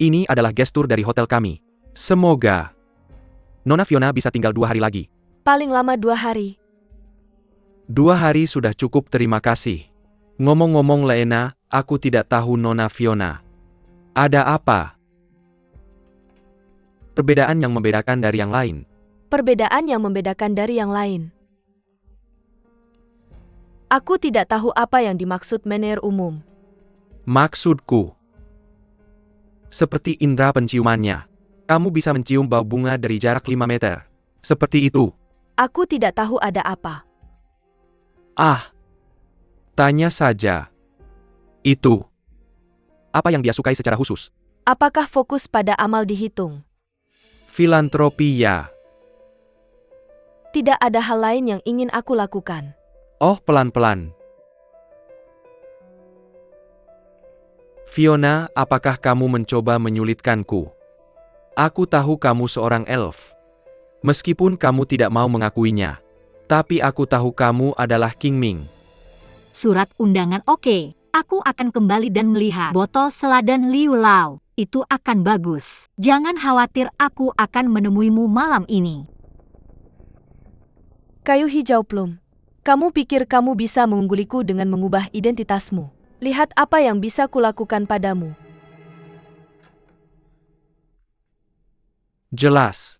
Ini adalah gestur dari hotel kami. Semoga Nona Fiona bisa tinggal 2 hari lagi. Paling lama 2 hari. 2 hari sudah cukup, terima kasih. Ngomong-ngomong Lena, aku tidak tahu Nona Fiona. Ada apa? Perbedaan yang membedakan dari yang lain. Perbedaan yang membedakan dari yang lain. Aku tidak tahu apa yang dimaksud manner umum. Maksudku, seperti indera penciumannya. Kamu bisa mencium bau bunga dari jarak 5 meter. Seperti itu. Aku tidak tahu ada apa. Tanya saja. Itu. Apa yang dia sukai secara khusus? Apakah fokus pada amal dihitung? Filantropi ya. Tidak ada hal lain yang ingin aku lakukan. Pelan-pelan. Fiona, apakah kamu mencoba menyulitkanku? Aku tahu kamu seorang elf. Meskipun kamu tidak mau mengakuinya. Tapi aku tahu kamu adalah King Ming. Surat undangan oke. Aku akan kembali dan melihat botol selada Liu Lao. Itu akan bagus. Jangan khawatir, aku akan menemuimu malam ini. Kayu hijau plum. Kamu pikir kamu bisa mengungguliku dengan mengubah identitasmu? Lihat apa yang bisa kulakukan padamu. Jelas.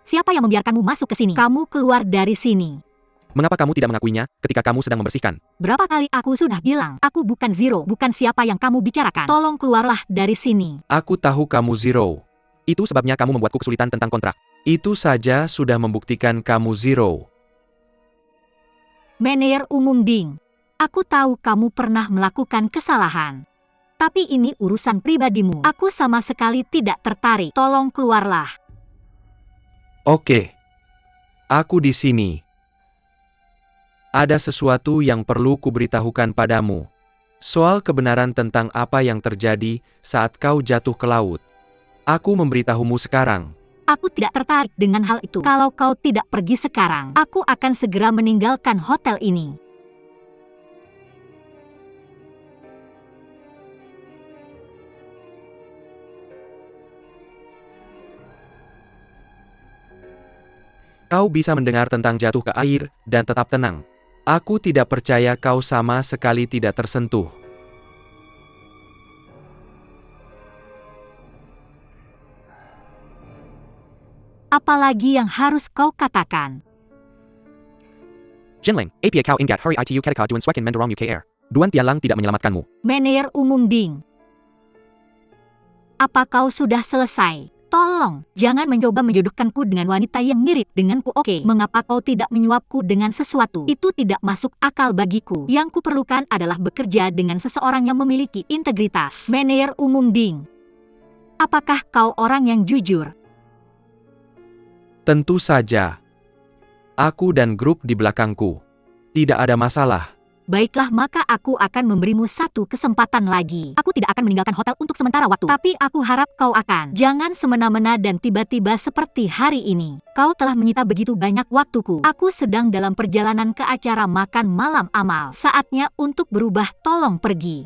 Siapa yang membiarkanmu masuk ke sini? Kamu keluar dari sini. Mengapa kamu tidak mengakuinya ketika kamu sedang membersihkan? Berapa kali aku sudah bilang, aku bukan Zero, bukan siapa yang kamu bicarakan. Tolong keluarlah dari sini. Aku tahu kamu Zero. Itu sebabnya kamu membuatku kesulitan tentang kontrak. Itu saja sudah membuktikan kamu Zero. Manner umum Ding. Aku tahu kamu pernah melakukan kesalahan. Tapi ini urusan pribadimu. Aku sama sekali tidak tertarik. Tolong keluarlah. Oke. Aku di sini. Ada sesuatu yang perlu kuberitahukan padamu. Soal kebenaran tentang apa yang terjadi saat kau jatuh ke laut. Aku memberitahumu sekarang. Aku tidak tertarik dengan hal itu. Kalau kau tidak pergi sekarang, aku akan segera meninggalkan hotel ini. Kau bisa mendengar tentang jatuh ke air dan tetap tenang. Aku tidak percaya kau sama sekali tidak tersentuh. Apalagi yang harus kau katakan? Jinling, APA kau ingat hari itu ketika Duan Swekin mendorong UKR. Duan Tianlang tidak menyelamatkanmu. Manner umum Ding. Apa kau sudah selesai? Tolong, jangan mencoba menjodohkanku dengan wanita yang mirip denganku. Oke, mengapa kau tidak menyuapku dengan sesuatu? Itu tidak masuk akal bagiku. Yang kuperlukan adalah bekerja dengan seseorang yang memiliki integritas. Manner umum Ding. Apakah kau orang yang jujur? Tentu saja. Aku dan grup di belakangku. Tidak ada masalah. Baiklah, maka aku akan memberimu satu kesempatan lagi. Aku tidak akan meninggalkan hotel untuk sementara waktu. Tapi aku harap kau akan. Jangan semena-mena dan tiba-tiba seperti hari ini. Kau telah menyita begitu banyak waktuku. Aku sedang dalam perjalanan ke acara makan malam amal. Saatnya untuk berubah, tolong pergi.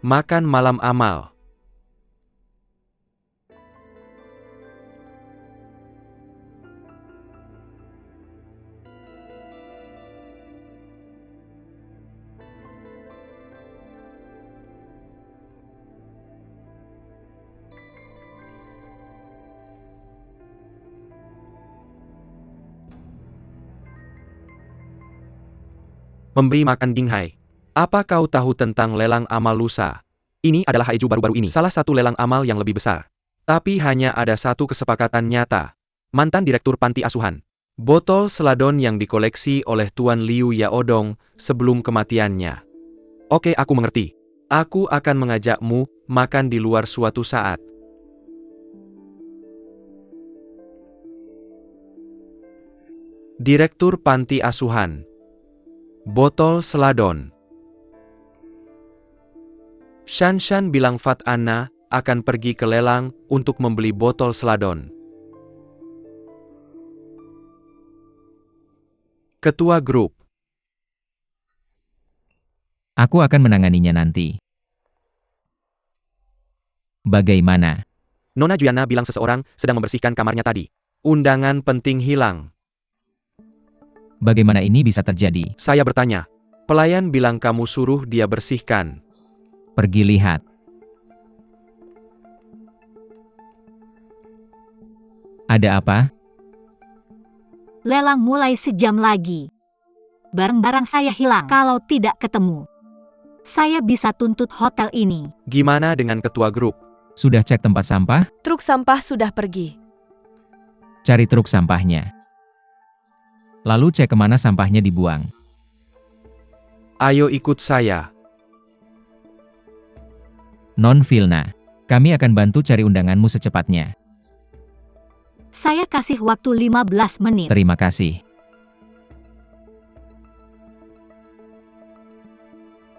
Makan malam amal. Memberi makan Dinghai. Apa kau tahu tentang lelang amal lusa? Ini adalah Haiju baru-baru ini. Salah satu lelang amal yang lebih besar. Tapi hanya ada satu kesepakatan nyata. Mantan direktur panti asuhan. Botol seladon yang dikoleksi oleh Tuan Liu Yaodong sebelum kematiannya. Oke, aku mengerti. Aku akan mengajakmu makan di luar suatu saat. Direktur panti asuhan. Botol seladon. Shan bilang Fat Anna akan pergi ke lelang untuk membeli botol seladon. Ketua grup. Aku akan menanganinya nanti. Bagaimana? Nona Juana bilang seseorang sedang membersihkan kamarnya tadi. Undangan penting hilang. Bagaimana ini bisa terjadi? Saya bertanya. Pelayan bilang kamu suruh dia bersihkan. Pergi lihat. Ada apa? Lelang mulai sejam lagi. Barang-barang saya hilang. Kalau tidak ketemu, saya bisa tuntut hotel ini. Gimana dengan ketua grup? Sudah cek tempat sampah? Truk sampah sudah pergi. Cari truk sampahnya. Lalu cek kemana sampahnya dibuang. Ayo ikut saya. Non Vilna, kami akan bantu cari undanganmu secepatnya. Saya kasih waktu 15 menit. Terima kasih.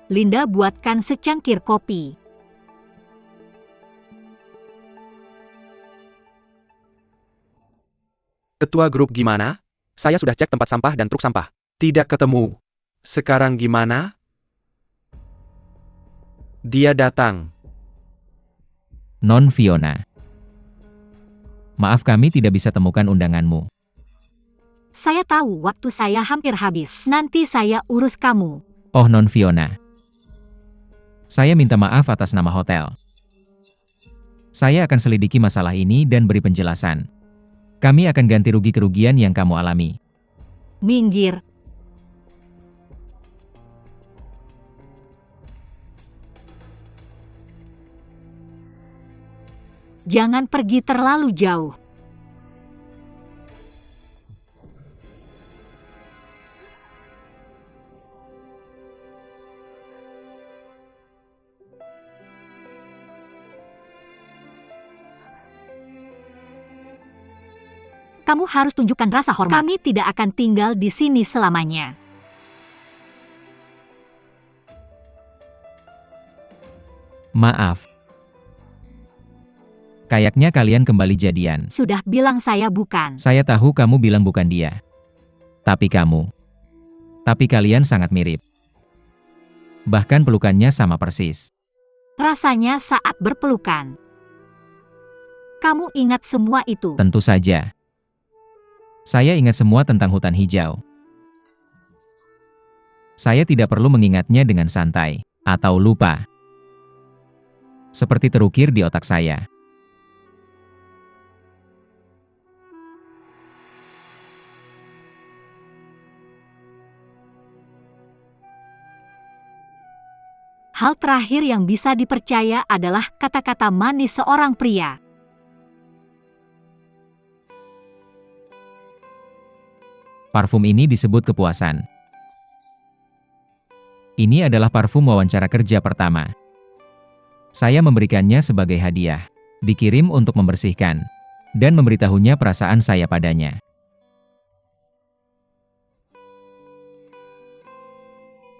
Linda buatkan secangkir kopi. Ketua grup gimana? Saya sudah cek tempat sampah dan truk sampah. Tidak ketemu. Sekarang gimana? Dia datang. Non Fiona. Maaf kami tidak bisa temukan undanganmu. Saya tahu waktu saya hampir habis. Nanti saya urus kamu. Oh Non Fiona. Saya minta maaf atas nama hotel. Saya akan selidiki masalah ini dan beri penjelasan. Kami akan ganti rugi kerugian yang kamu alami. Minggir. Jangan pergi terlalu jauh. Kamu harus tunjukkan rasa hormat. Kami tidak akan tinggal di sini selamanya. Maaf. Kayaknya kalian kembali jadian. Sudah bilang saya bukan. Saya tahu kamu bilang bukan dia. Tapi kamu. Tapi kalian sangat mirip. Bahkan pelukannya sama persis. Rasanya saat berpelukan. Kamu ingat semua itu? Tentu saja. Saya ingat semua tentang hutan hijau. Saya tidak perlu mengingatnya dengan santai, atau lupa. Seperti terukir di otak saya. Hal terakhir yang bisa dipercaya adalah kata-kata manis seorang pria. Parfum ini disebut kepuasan. Ini adalah parfum wawancara kerja pertama. Saya memberikannya sebagai hadiah. Dikirim untuk membersihkan. Dan memberitahunya perasaan saya padanya.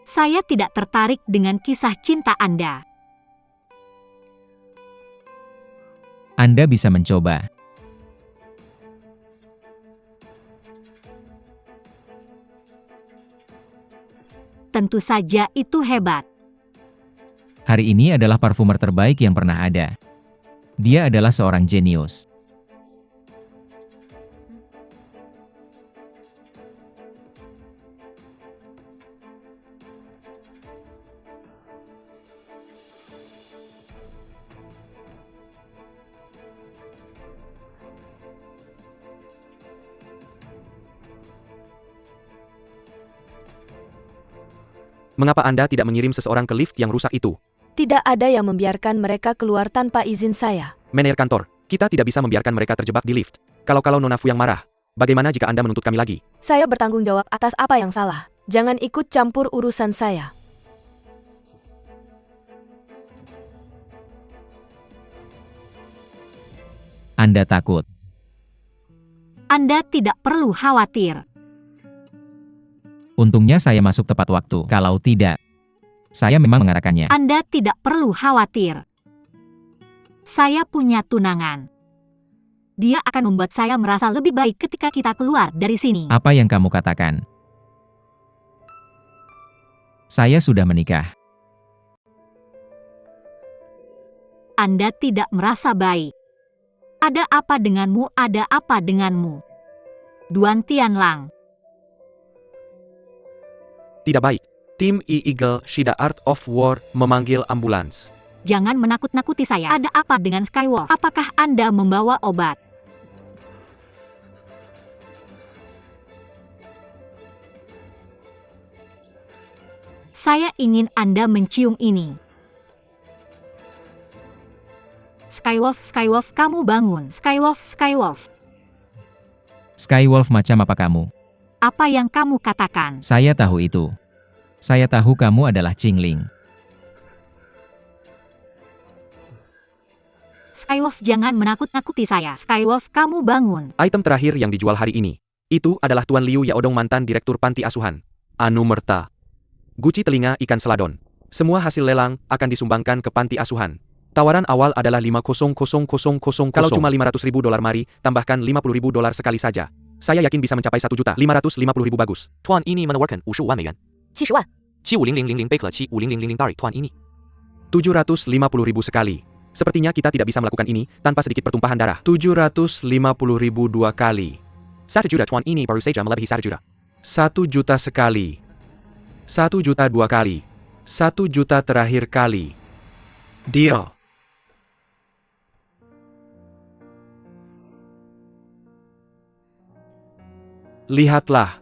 Saya tidak tertarik dengan kisah cinta Anda. Anda bisa mencoba. Tentu saja itu hebat. Hari ini adalah parfumer terbaik yang pernah ada. Dia adalah seorang jenius. Mengapa Anda tidak mengirim seseorang ke lift yang rusak itu? Tidak ada yang membiarkan mereka keluar tanpa izin saya. Manajer kantor, kita tidak bisa membiarkan mereka terjebak di lift. Kalau Nona Fuyang marah, bagaimana jika Anda menuntut kami lagi? Saya bertanggung jawab atas apa yang salah. Jangan ikut campur urusan saya. Anda takut. Anda tidak perlu khawatir. Untungnya saya masuk tepat waktu. Kalau tidak, saya memang mengarahkannya. Anda tidak perlu khawatir. Saya punya tunangan. Dia akan membuat saya merasa lebih baik ketika kita keluar dari sini. Apa yang kamu katakan? Saya sudah menikah. Anda tidak merasa baik. Ada apa denganmu? Ada apa denganmu? Duan Tianlang. Tidak baik. Tim E-Eagle Shida Art of War memanggil ambulans. Jangan menakut-nakuti saya. Ada apa dengan Skywolf? Apakah Anda membawa obat? Saya ingin Anda mencium ini. Skywolf, kamu bangun. Skywolf. Skywolf macam apa kamu? Apa yang kamu katakan? Saya tahu itu. Saya tahu kamu adalah Qingling. Skywolf, jangan menakut-nakuti saya. Skywolf, kamu bangun. Item terakhir yang dijual hari ini. Itu adalah Tuan Liu Yaodong, mantan direktur panti asuhan. Anumerta. Guci telinga ikan seladon. Semua hasil lelang akan disumbangkan ke panti asuhan. Tawaran awal adalah 500,000. Kalau cuma $500,000 mari, tambahkan $50,000 sekali saja. Saya yakin bisa mencapai 1.550.000 bagus. Tuan ini menawarkan 55 万美元。 70 万。 75000 贝克 75000 dari Tuan ini. 750.000 sekali. Sepertinya kita tidak bisa melakukan ini tanpa sedikit pertumpahan darah. 750.000 dua kali. 1 juta Tuan ini baru saja melebihi 1 juta. 1 juta sekali. 1 juta dua kali. 1 juta terakhir kali. Deal. Lihatlah.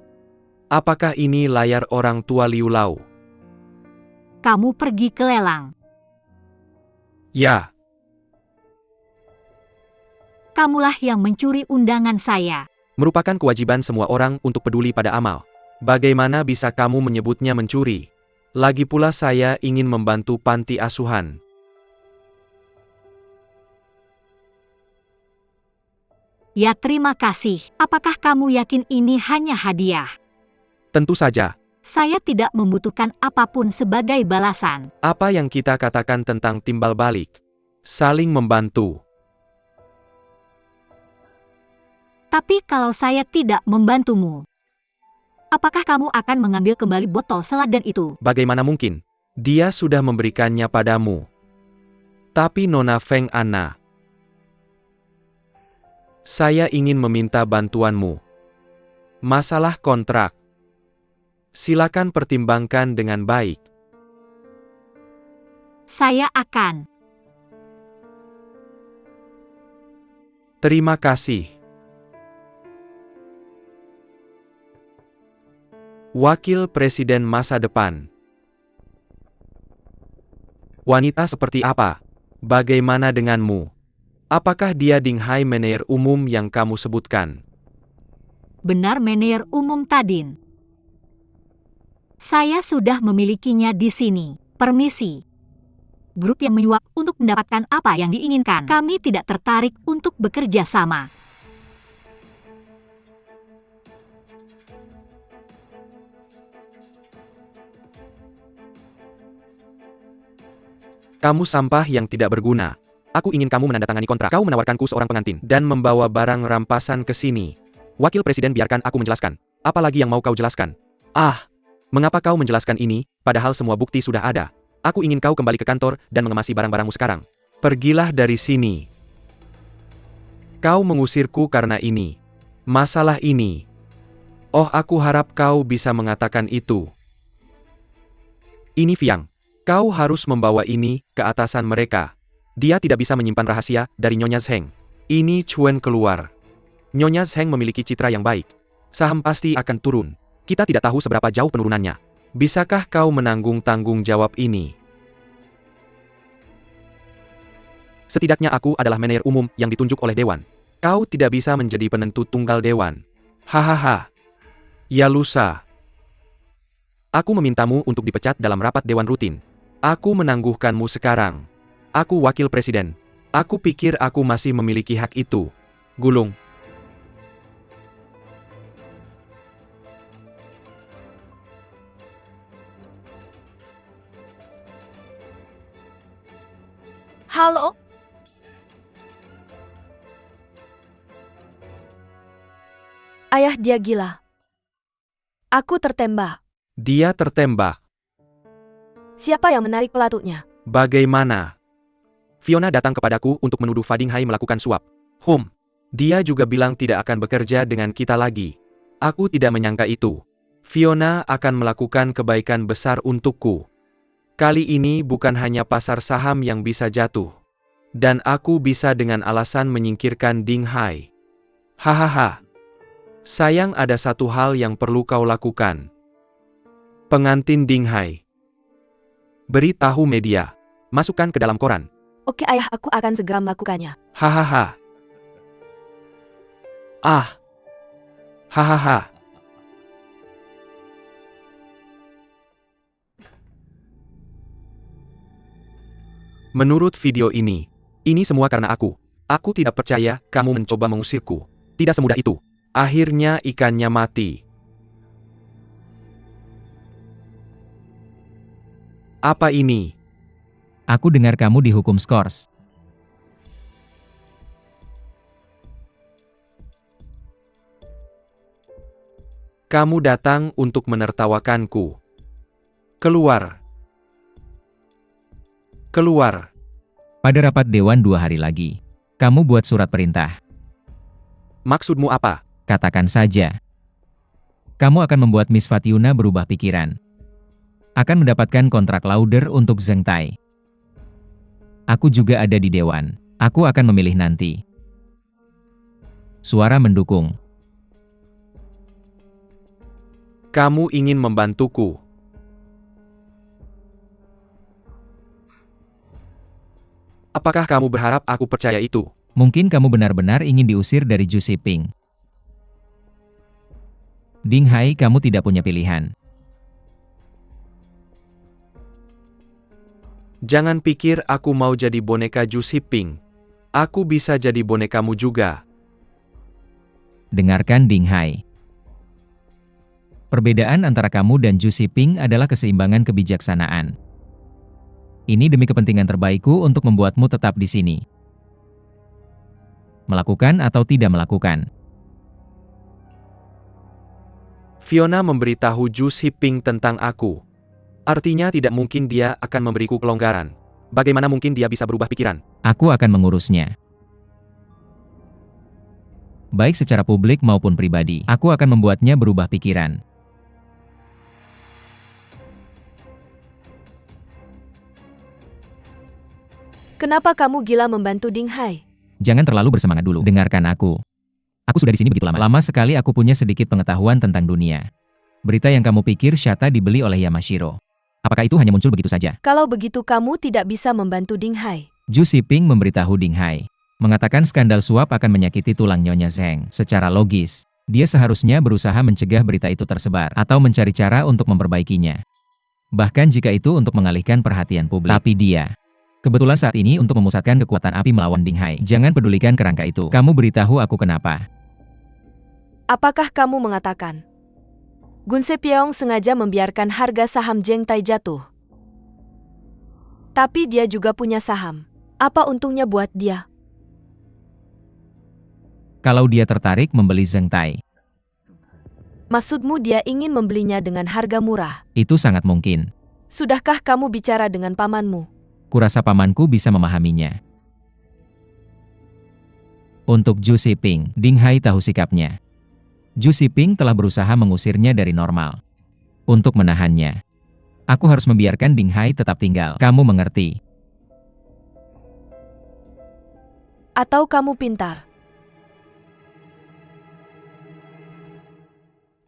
Apakah ini layar orang tua Liu Lau? Kamu pergi ke lelang. Ya. Kamulah yang mencuri undangan saya. Merupakan kewajiban semua orang untuk peduli pada amal. Bagaimana bisa kamu menyebutnya mencuri? Lagi pula saya ingin membantu panti asuhan. Ya, terima kasih. Apakah kamu yakin ini hanya hadiah? Tentu saja. Saya tidak membutuhkan apapun sebagai balasan. Apa yang kita katakan tentang timbal balik? Saling membantu. Tapi kalau saya tidak membantumu, apakah kamu akan mengambil kembali botol seladan itu? Bagaimana mungkin? Dia sudah memberikannya padamu. Tapi Nona Feng Ana, saya ingin meminta bantuanmu. Masalah kontrak. Silakan pertimbangkan dengan baik. Saya akan. Terima kasih. Wakil Presiden masa depan. Wanita seperti apa? Bagaimana denganmu? Apakah dia Dinghai manajer umum yang kamu sebutkan? Benar, manajer umum Tadin. Saya sudah memilikinya di sini. Permisi. Grup yang menyuap untuk mendapatkan apa yang diinginkan. Kami tidak tertarik untuk bekerja sama. Kamu sampah yang tidak berguna. Aku ingin kamu menandatangani kontrak. Kau menawarkanku seorang pengantin dan membawa barang rampasan ke sini. Wakil Presiden, biarkan aku menjelaskan. Apalagi yang mau kau jelaskan? Mengapa kau menjelaskan ini, padahal semua bukti sudah ada? Aku ingin kau kembali ke kantor dan mengemasi barang-barangmu sekarang. Pergilah dari sini. Kau mengusirku karena ini. Masalah ini. Oh, aku harap kau bisa mengatakan itu. Ini Fiang. Kau harus membawa ini ke atasan mereka. Dia tidak bisa menyimpan rahasia dari Nyonya Zheng. Ini Chuen keluar. Nyonya Zheng memiliki citra yang baik. Saham pasti akan turun. Kita tidak tahu seberapa jauh penurunannya. Bisakah kau menanggung tanggung jawab ini? Setidaknya aku adalah manajer umum yang ditunjuk oleh Dewan. Kau tidak bisa menjadi penentu tunggal Dewan. Hahaha. Ya lusa. Aku memintamu untuk dipecat dalam rapat Dewan rutin. Aku menangguhkanmu sekarang. Aku wakil presiden. Aku pikir aku masih memiliki hak itu. Gulung. Halo? Ayah, dia gila. Aku tertembak. Dia tertembak. Siapa yang menarik pelatutnya? Bagaimana? Fiona datang kepadaku untuk menuduh Fading Hai melakukan suap. Dia juga bilang tidak akan bekerja dengan kita lagi. Aku tidak menyangka itu. Fiona akan melakukan kebaikan besar untukku. Kali ini bukan hanya pasar saham yang bisa jatuh. Dan aku bisa dengan alasan menyingkirkan Ding Hai. Hahaha. Sayang, ada satu hal yang perlu kau lakukan. Pengantin Ding Hai. Beritahu media. Masukkan ke dalam koran. Oke ayah, aku akan segera melakukannya. Hahaha. Ah. Hahaha. Menurut video ini semua karena aku. Aku tidak percaya kamu mencoba mengusirku. Tidak semudah itu. Akhirnya ikannya mati. Apa ini? Aku dengar kamu dihukum skors. Kamu datang untuk menertawakanku. Keluar. Keluar. Pada rapat Dewan 2 hari lagi, kamu buat surat perintah. Maksudmu apa? Katakan saja. Kamu akan membuat Miss Fatiuna berubah pikiran. Akan mendapatkan kontrak Lauder untuk Zheng Tai. Aku juga ada di Dewan. Aku akan memilih nanti. Suara mendukung. Kamu ingin membantuku. Apakah kamu berharap aku percaya itu? Mungkin kamu benar-benar ingin diusir dari Zhu Xiping. Ding Hai, kamu tidak punya pilihan. Jangan pikir aku mau jadi boneka Zhu Xiping. Aku bisa jadi bonekamu juga. Dengarkan Ding Hai. Perbedaan antara kamu dan Zhu Xiping adalah keseimbangan kebijaksanaan. Ini demi kepentingan terbaikku untuk membuatmu tetap di sini. Melakukan atau tidak melakukan. Fiona memberitahu Zhu Xiping tentang aku. Artinya tidak mungkin dia akan memberiku kelonggaran. Bagaimana mungkin dia bisa berubah pikiran? Aku akan mengurusnya. Baik secara publik maupun pribadi, aku akan membuatnya berubah pikiran. Kenapa kamu gila membantu Ding Hai? Jangan terlalu bersemangat dulu, dengarkan aku. Aku sudah di sini begitu lama. Lama sekali aku punya sedikit pengetahuan tentang dunia. Berita yang kamu pikir Shata dibeli oleh Yamashiro. Apakah itu hanya muncul begitu saja? Kalau begitu kamu tidak bisa membantu Ding Hai. Zhu Xiping memberitahu Ding Hai. Mengatakan skandal suap akan menyakiti tulang Nyonya Zheng. Secara logis, dia seharusnya berusaha mencegah berita itu tersebar atau mencari cara untuk memperbaikinya. Bahkan jika itu untuk mengalihkan perhatian publik. Tapi dia kebetulan saat ini untuk memusatkan kekuatan api melawan Ding Hai. Jangan pedulikan kerangka itu. Kamu beritahu aku kenapa. Apakah kamu mengatakan Gun Sepyeong sengaja membiarkan harga saham Zheng Tai jatuh? Tapi dia juga punya saham. Apa untungnya buat dia? Kalau dia tertarik membeli Zheng Tai, Maksudmu dia ingin membelinya dengan harga murah? itu sangat mungkin. Sudahkah kamu bicara dengan pamanmu? Kurasa pamanku bisa memahaminya. Untuk Zhu Xiping, Ding Hai tahu sikapnya. Zhu Xiping telah berusaha mengusirnya dari normal. Untuk menahannya, aku harus membiarkan Ding Hai tetap tinggal. Kamu mengerti? Atau kamu pintar?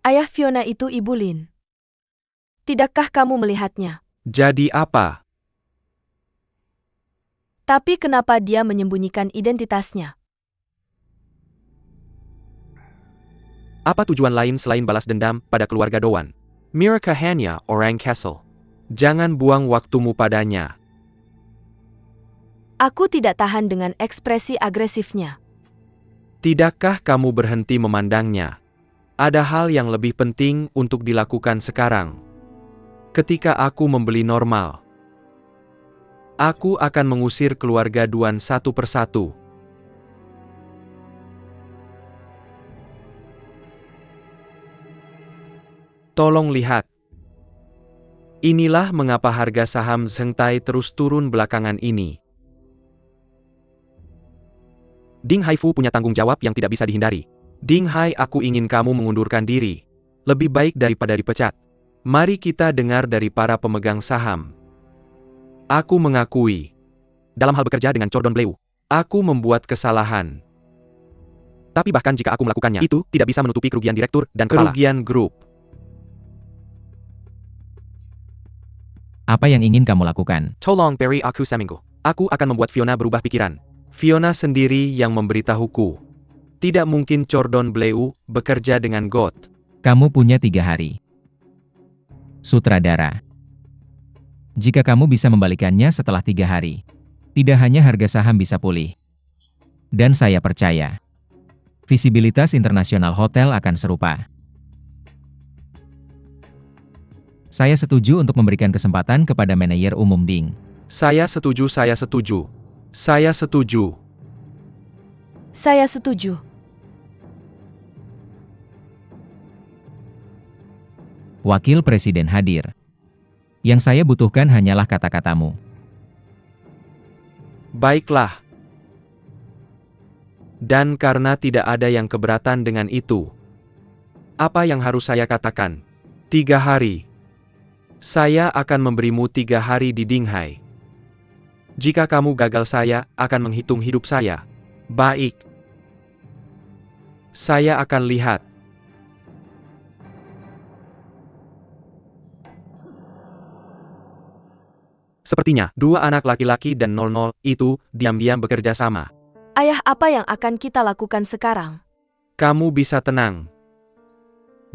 Ayah Fiona itu Ibu Lin. Tidakkah kamu melihatnya? Jadi apa? Tapi kenapa dia menyembunyikan identitasnya? Apa tujuan lain selain balas dendam pada keluarga Doan? Mereka hanya orang Castle. Jangan buang waktumu padanya. Aku tidak tahan dengan ekspresi agresifnya. Tidakkah kamu berhenti memandangnya? Ada hal yang lebih penting untuk dilakukan sekarang. Ketika aku membeli normal, aku akan mengusir keluarga Duan satu persatu. Tolong lihat. Inilah mengapa harga saham Zhengtai terus turun belakangan ini. Ding Haifu punya tanggung jawab yang tidak bisa dihindari. Ding Hai, aku ingin kamu mengundurkan diri. Lebih baik daripada dipecat. Mari kita dengar dari para pemegang saham. Aku mengakui. Dalam hal bekerja dengan Cordon Bleu, aku membuat kesalahan. Tapi bahkan jika aku melakukannya, itu tidak bisa menutupi kerugian direktur dan kerugian grup. Apa yang ingin kamu lakukan? Tolong beri aku seminggu. Aku akan membuat Fiona berubah pikiran. Fiona sendiri yang memberitahuku. Tidak mungkin Cordon Bleu bekerja dengan God. Kamu punya 3 hari. Sutradara. Jika kamu bisa membalikannya setelah 3 hari, tidak hanya harga saham bisa pulih. Dan saya percaya, visibilitas internasional hotel akan serupa. Saya setuju untuk memberikan kesempatan kepada manajer umum Ding. Saya setuju, saya setuju. Saya setuju. Saya setuju. Wakil Presiden hadir. Yang saya butuhkan hanyalah kata-katamu. Baiklah. Dan karena tidak ada yang keberatan dengan itu, apa yang harus saya katakan? 3 hari. Saya akan memberimu 3 hari di Dinghai. Jika kamu gagal, saya akan menghitung hidup saya. Baik. Saya akan lihat. Sepertinya, 2 anak laki-laki dan 00 itu diam-diam bekerja sama. Ayah, apa yang akan kita lakukan sekarang? Kamu bisa tenang.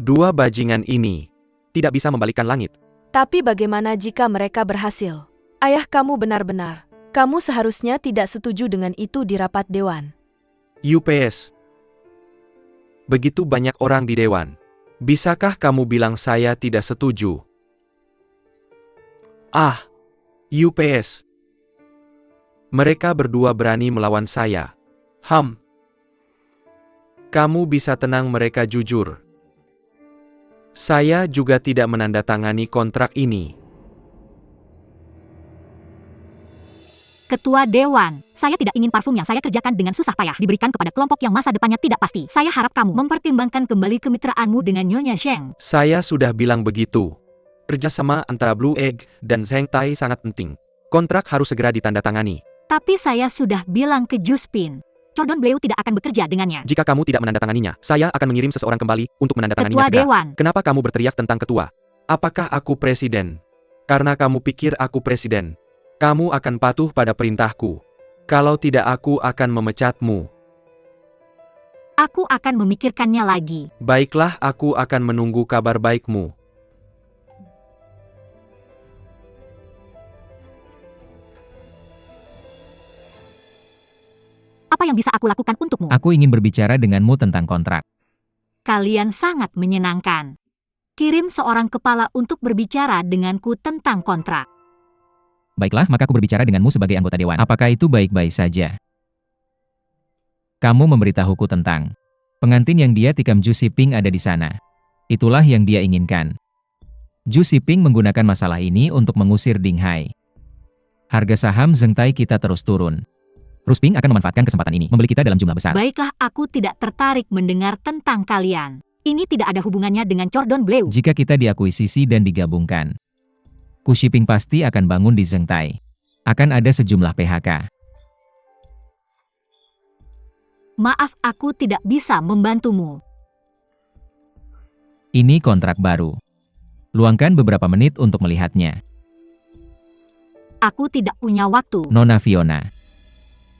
2 bajingan ini tidak bisa membalikkan langit. Tapi bagaimana jika mereka berhasil? Ayah, kamu benar-benar. Kamu seharusnya tidak setuju dengan itu di rapat dewan. UPS. Begitu banyak orang di dewan. Bisakah kamu bilang saya tidak setuju? UPS. Mereka berdua berani melawan saya. Kamu bisa tenang, mereka jujur. Saya juga tidak menandatangani kontrak ini. Ketua Dewan, saya tidak ingin parfum yang saya kerjakan dengan susah payah diberikan kepada kelompok yang masa depannya tidak pasti. Saya harap kamu mempertimbangkan kembali kemitraanmu dengan Nyonya Zheng. Saya sudah bilang begitu. Kerjasama antara Blue Egg dan Zhengtai sangat penting. Kontrak harus segera ditandatangani. Tapi saya sudah bilang ke Juspin, Cordon Bleu tidak akan bekerja dengannya. Jika kamu tidak menandatanganinya, saya akan mengirim seseorang kembali untuk menandatanganinya Ketua segera. Dewan. Kenapa kamu berteriak tentang ketua? Apakah aku presiden? Karena kamu pikir aku presiden. Kamu akan patuh pada perintahku. Kalau tidak, aku akan memecatmu. Aku akan memikirkannya lagi. Baiklah, aku akan menunggu kabar baikmu. Apa yang bisa aku lakukan untukmu? Aku ingin berbicara denganmu tentang kontrak. Kalian sangat menyenangkan. Kirim seorang kepala untuk berbicara denganku tentang kontrak. Baiklah, maka aku berbicara denganmu sebagai anggota dewan. Apakah itu baik-baik saja? Kamu memberitahuku tentang pengantin yang dia tikam Ju Siping ada di sana. Itulah yang dia inginkan. Ju Siping menggunakan masalah ini untuk mengusir Ding Hai. Harga saham Zhengtai kita terus turun. Rusping akan memanfaatkan kesempatan ini, membeli kita dalam jumlah besar. Baiklah, aku tidak tertarik mendengar tentang kalian. Ini tidak ada hubungannya dengan Cordon Bleu. Jika kita diakuisisi dan digabungkan, Ku Shiping pasti akan bangun di Zhengtai. Akan ada sejumlah PHK. Maaf, aku tidak bisa membantumu. Ini kontrak baru. Luangkan beberapa menit untuk melihatnya. Aku tidak punya waktu. Nona Fiona.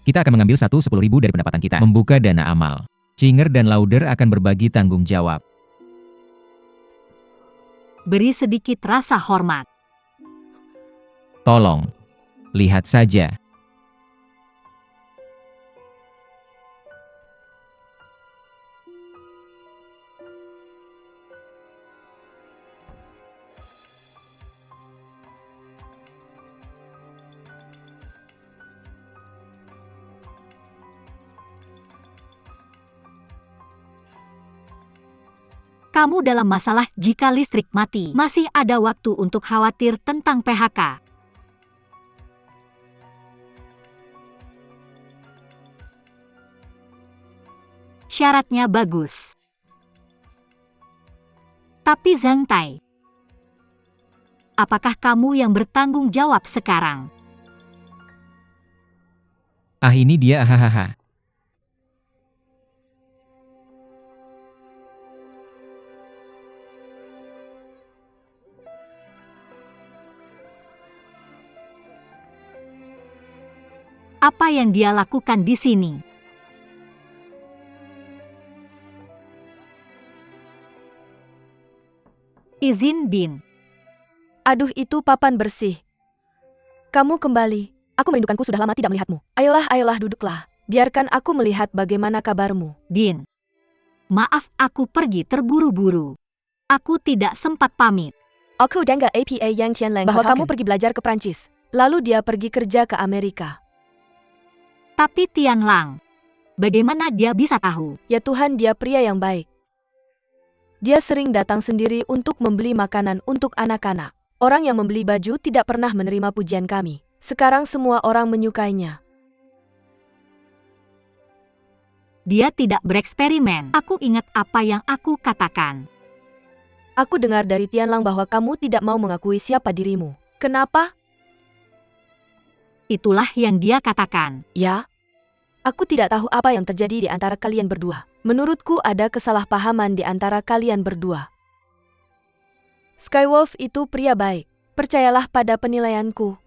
Kita akan mengambil 10.000 dari pendapatan kita. Membuka dana amal. Chinger dan Lauder akan berbagi tanggung jawab. Beri sedikit rasa hormat. Tolong. Lihat saja. Kamu dalam masalah jika listrik mati. Masih ada waktu untuk khawatir tentang PHK. Syaratnya bagus. Tapi Zhang Tai, apakah kamu yang bertanggung jawab sekarang? Ah, ini dia, hahaha. Apa yang dia lakukan di sini? Izin Din. Aduh, itu papan bersih. Kamu kembali. Aku merindukanku, sudah lama tidak melihatmu. Ayolah, ayolah, duduklah. Biarkan aku melihat bagaimana kabarmu. Din. Maaf, aku pergi terburu-buru. Aku tidak sempat pamit. Aku dengar APA Yang Tianleng bahwa kamu pergi belajar ke Prancis. Lalu dia pergi kerja ke Amerika. Tapi Tian Lang, bagaimana dia bisa tahu? Ya Tuhan, dia pria yang baik. Dia sering datang sendiri untuk membeli makanan untuk anak-anak. Orang yang membeli baju tidak pernah menerima pujian kami. Sekarang semua orang menyukainya. Dia tidak bereksperimen. Aku ingat apa yang aku katakan. Aku dengar dari Tian Lang bahwa kamu tidak mau mengakui siapa dirimu. Kenapa? Itulah yang dia katakan. Ya? Aku tidak tahu apa yang terjadi di antara kalian berdua. Menurutku ada kesalahpahaman di antara kalian berdua. Skywolf itu pria baik. Percayalah pada penilaianku.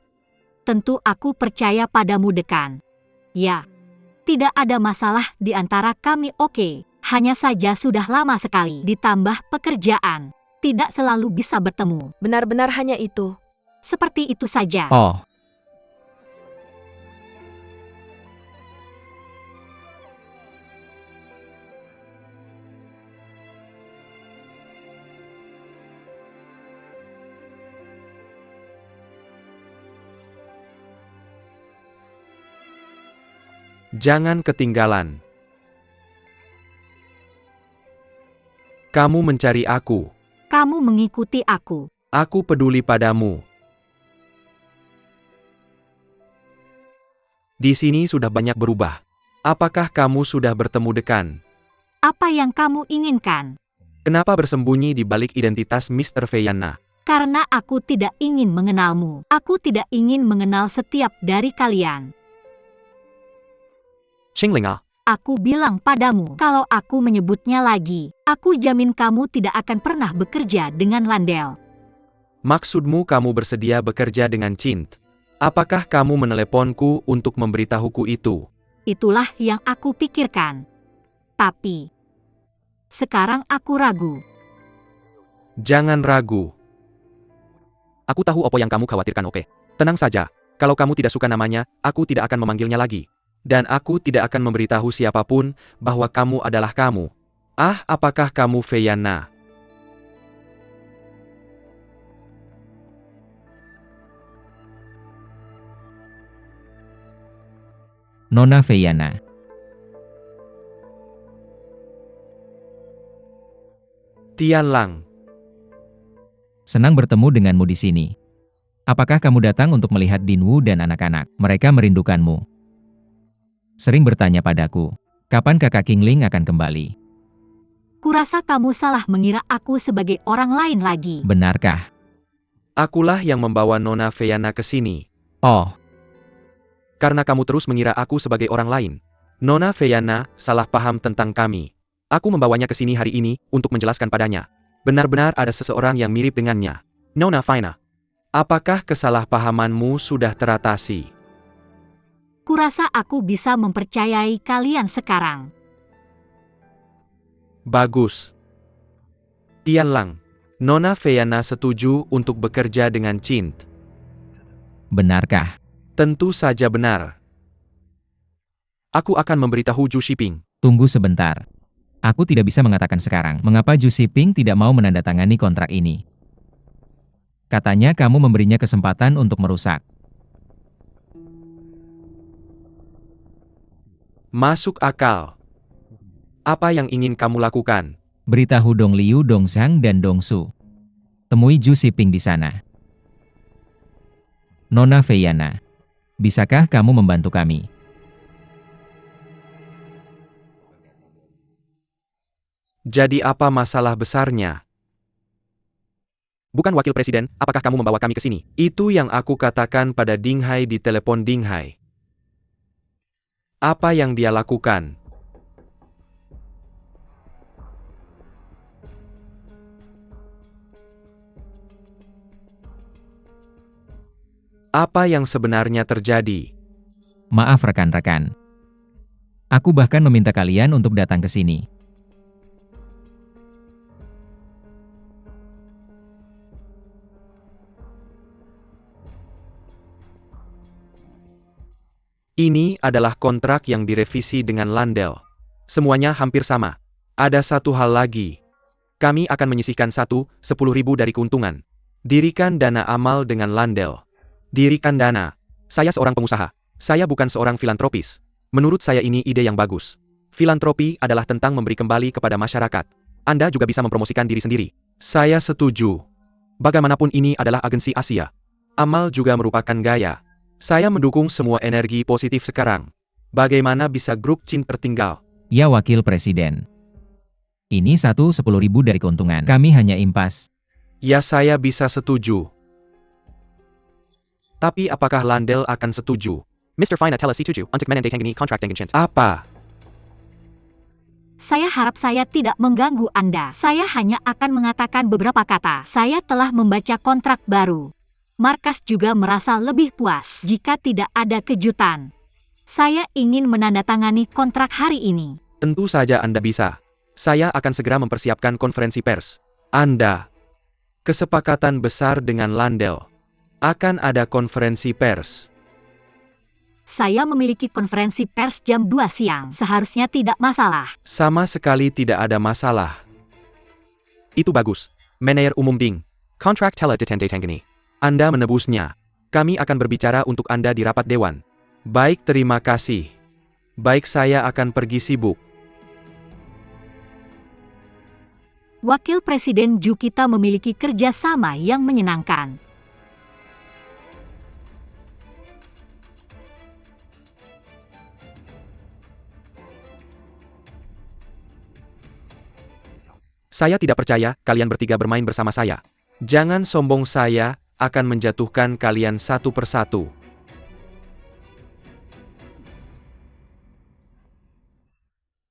Tentu aku percaya padamu, Dekan. Ya. Tidak ada masalah di antara kami, oke. Hanya saja sudah lama sekali. Ditambah pekerjaan. Tidak selalu bisa bertemu. Benar-benar hanya itu. Seperti itu saja. Oh. Jangan ketinggalan. Kamu mencari aku. Kamu mengikuti aku. Aku peduli padamu. Di sini sudah banyak berubah. Apakah kamu sudah bertemu Dekan? Apa yang kamu inginkan? Kenapa bersembunyi di balik identitas Mr. Feyana? Karena aku tidak ingin mengenalmu. Aku tidak ingin mengenal setiap dari kalian. Qingling ah. Aku bilang padamu, kalau aku menyebutnya lagi, aku jamin kamu tidak akan pernah bekerja dengan Landel. Maksudmu kamu bersedia bekerja dengan Cint? Apakah kamu meneleponku untuk memberitahuku itu? Itulah yang aku pikirkan. Tapi, sekarang aku ragu. Jangan ragu. Aku tahu apa yang kamu khawatirkan, oke. Tenang saja. Kalau kamu tidak suka namanya, aku tidak akan memanggilnya lagi. Dan aku tidak akan memberitahu siapapun bahwa kamu adalah kamu. Ah, apakah kamu Feyana? Nona Feyana. Tian Lang. Senang bertemu denganmu di sini. Apakah kamu datang untuk melihat Dinwu dan anak-anak? Mereka merindukanmu. Sering bertanya padaku, kapan kakak Qingling akan kembali? Kurasa kamu salah mengira aku sebagai orang lain lagi. Benarkah? Akulah yang membawa Nona Feyana ke sini. Oh, Karena kamu terus mengira aku sebagai orang lain. Nona Feyana salah paham tentang kami. Aku membawanya ke sini hari ini untuk menjelaskan padanya. Benar-benar ada seseorang yang mirip dengannya. Nona Fina. Apakah kesalahpahamanmu sudah teratasi? Kurasa aku bisa mempercayai kalian sekarang. Bagus. Tianlang. Nona Feyana setuju untuk bekerja dengan Cint. Benarkah? Tentu saja benar. Aku akan memberitahu Zhu Shiping. Tunggu sebentar. Aku tidak bisa mengatakan sekarang mengapa Zhu Shiping tidak mau menandatangani kontrak ini. Katanya kamu memberinya kesempatan untuk merusak. Masuk akal. Apa yang ingin kamu lakukan? Beritahu Dong Liu, Dong Zhang, dan Dong Su. Temui Zhu Shiping di sana. Nona Feyana, bisakah kamu membantu kami? Jadi apa masalah besarnya? Bukan wakil presiden, apakah kamu membawa kami ke sini? Itu yang aku katakan pada Ding Hai di telepon Ding Hai. Apa yang dia lakukan? Apa yang sebenarnya terjadi? Maaf rekan-rekan. Aku bahkan meminta kalian untuk datang ke sini. Ini adalah kontrak yang direvisi dengan Landel. Semuanya hampir sama. Ada satu hal lagi. Kami akan menyisihkan 10.000 dari keuntungan. Dirikan dana amal dengan Landel. Dirikan dana. Saya seorang pengusaha. Saya bukan seorang filantropis. Menurut saya ini ide yang bagus. Filantropi adalah tentang memberi kembali kepada masyarakat. Anda juga bisa mempromosikan diri sendiri. Saya setuju. Bagaimanapun ini adalah agensi Asia. Amal juga merupakan gaya. Saya mendukung semua energi positif sekarang. Bagaimana bisa grup Cint tertinggal? Ya Wakil Presiden. Ini 10.000 dari keuntungan. Kami hanya impas. Ya saya bisa setuju. Tapi apakah Landel akan setuju? Mr. Fina telah setuju untuk menandatangani kontrak dengan Cint. Apa? Saya harap saya tidak mengganggu Anda. Saya hanya akan mengatakan beberapa kata. Saya telah membaca kontrak baru. Markas juga merasa lebih puas jika tidak ada kejutan. Saya ingin menandatangani kontrak hari ini. Tentu saja Anda bisa. Saya akan segera mempersiapkan konferensi pers. Anda. Kesepakatan besar dengan Landel. Akan ada konferensi pers. Saya memiliki konferensi pers jam 2 siang. Seharusnya tidak masalah. Sama sekali tidak ada masalah. Itu bagus. Manajer Umum Ding. Kontrak telah ditandatangani. Anda menebusnya. Kami akan berbicara untuk Anda di rapat dewan. Baik, terima kasih. Baik, saya akan pergi sibuk. Wakil Presiden Zhu, kita memiliki kerjasama yang menyenangkan. Saya tidak percaya kalian bertiga bermain bersama saya. Jangan sombong, saya akan menjatuhkan kalian satu persatu.